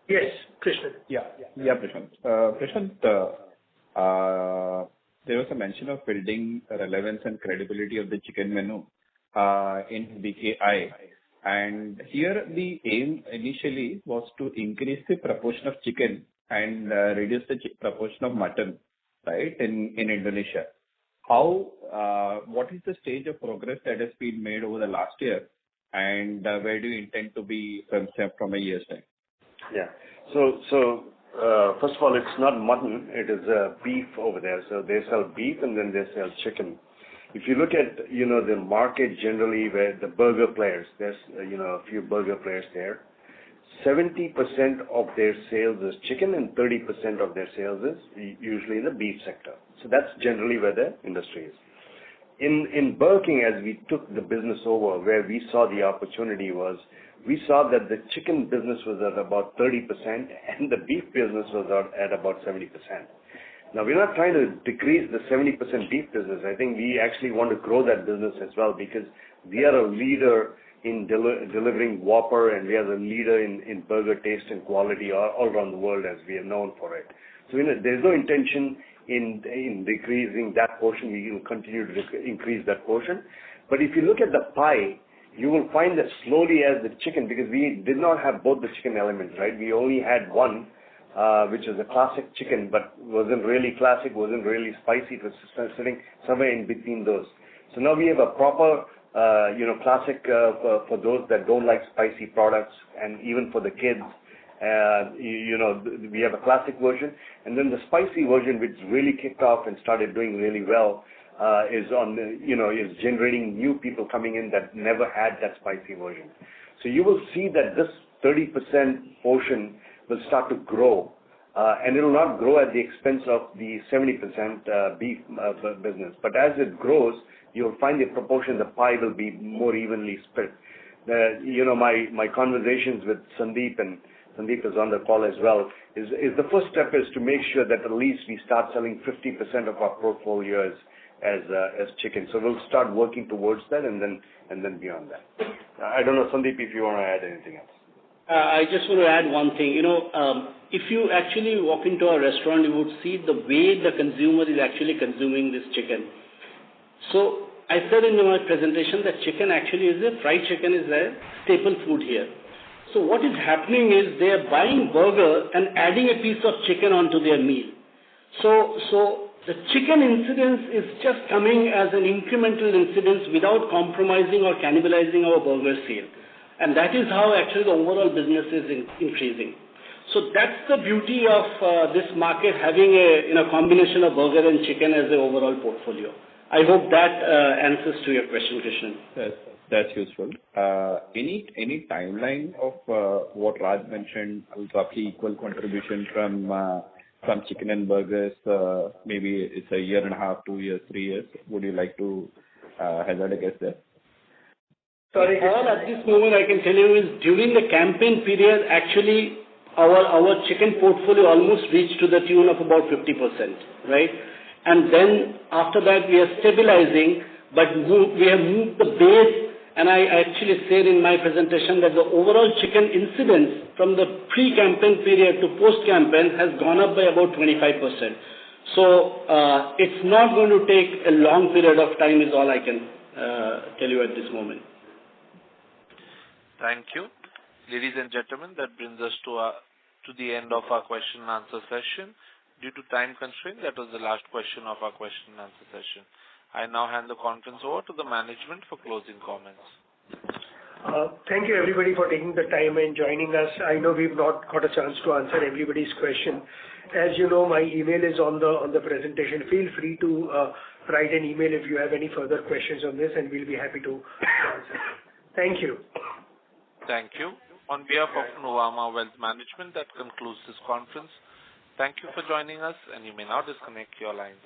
Yes, Krishnan. Yeah, Prashant. Prashant, there was a mention of building relevance and credibility of the chicken menu in BKI. And here the aim initially was to increase the proportion of chicken and reduce the proportion of mutton, right, in Indonesia. What is the stage of progress that has been made over the last year, and where do you intend to be from a year's time? Yeah. So first of all, it's not mutton, it is beef over there. So they sell beef and then they sell chicken. If you look at, the market generally where the burger players, there's, a few burger players there, 70% of their sales is chicken and 30% of their sales is usually in the beef sector. So that's generally where the industry is. In Burger King, as we took the business over, where we saw the opportunity was, we saw that the chicken business was at about 30% and the beef business was at about 70%. Now, we're not trying to decrease the 70% beef business. I think we actually want to grow that business as well because we are a leader in delivering Whopper, and we are the leader in burger taste and quality all around the world, as we are known for it. So there's no intention in decreasing that portion. We will continue to increase that portion. But if you look at the pie, you will find that slowly as the chicken, because we did not have both the chicken elements, right? We only had one. which is a classic chicken, but wasn't really classic, wasn't really spicy. It was sitting somewhere in between those. So now we have a proper, classic for those that don't like spicy products, and even for the kids. We have a classic version, and then the spicy version, which really kicked off and started doing really well, is generating new people coming in that never had that spicy version. So you will see that this 30% portion will start to grow, and it will not grow at the expense of the 70% beef business. But as it grows, you'll find the proportion, the pie will be more evenly split. My conversations with Sandeep, and Sandeep is on the call as well, is the first step is to make sure that at least we start selling 50% of our portfolio as chicken. So we'll start working towards that, and then beyond that. I don't know, Sandeep, if you want to add anything else. I just want to add one thing. If you actually walk into a restaurant, you would see the way the consumer is actually consuming this chicken. So I said in my presentation that fried chicken is a staple food here. So what is happening is they are buying burger and adding a piece of chicken onto their meal. So the chicken incidence is just coming as an incremental incidence without compromising or cannibalizing our burger sale. And that is how actually the overall business is increasing. So that's the beauty of this market having a combination of burger and chicken as the overall portfolio. I hope that answers to your question, Krishnan. That's useful. Any timeline of what Raj mentioned, roughly equal contribution from chicken and burgers? Maybe it's a year and a half, 2 years, 3 years. Would you like to hazard a guess there? Sorry, all at this moment I can tell you is during the campaign period, actually our chicken portfolio almost reached to the tune of about 50%, right? And then after that we are stabilizing, but we have moved the base, and I actually said in my presentation that the overall chicken incidence from the pre-campaign period to post-campaign has gone up by about 25%. So it's not going to take a long period of time is all I can tell you at this moment. Thank you. Ladies and gentlemen, that brings us to the end of our question and answer session. Due to time constraint, that was the last question of our question and answer session. I now hand the conference over to the management for closing comments. Thank you everybody for taking the time and joining us. I know we've not got a chance to answer everybody's question. As you know, my email is on the presentation. Feel free to write an email if you have any further questions on this, and we'll be happy to answer. Thank you. Thank you. On behalf of Nuvama Wealth Management, that concludes this conference. Thank you for joining us, and you may now disconnect your lines.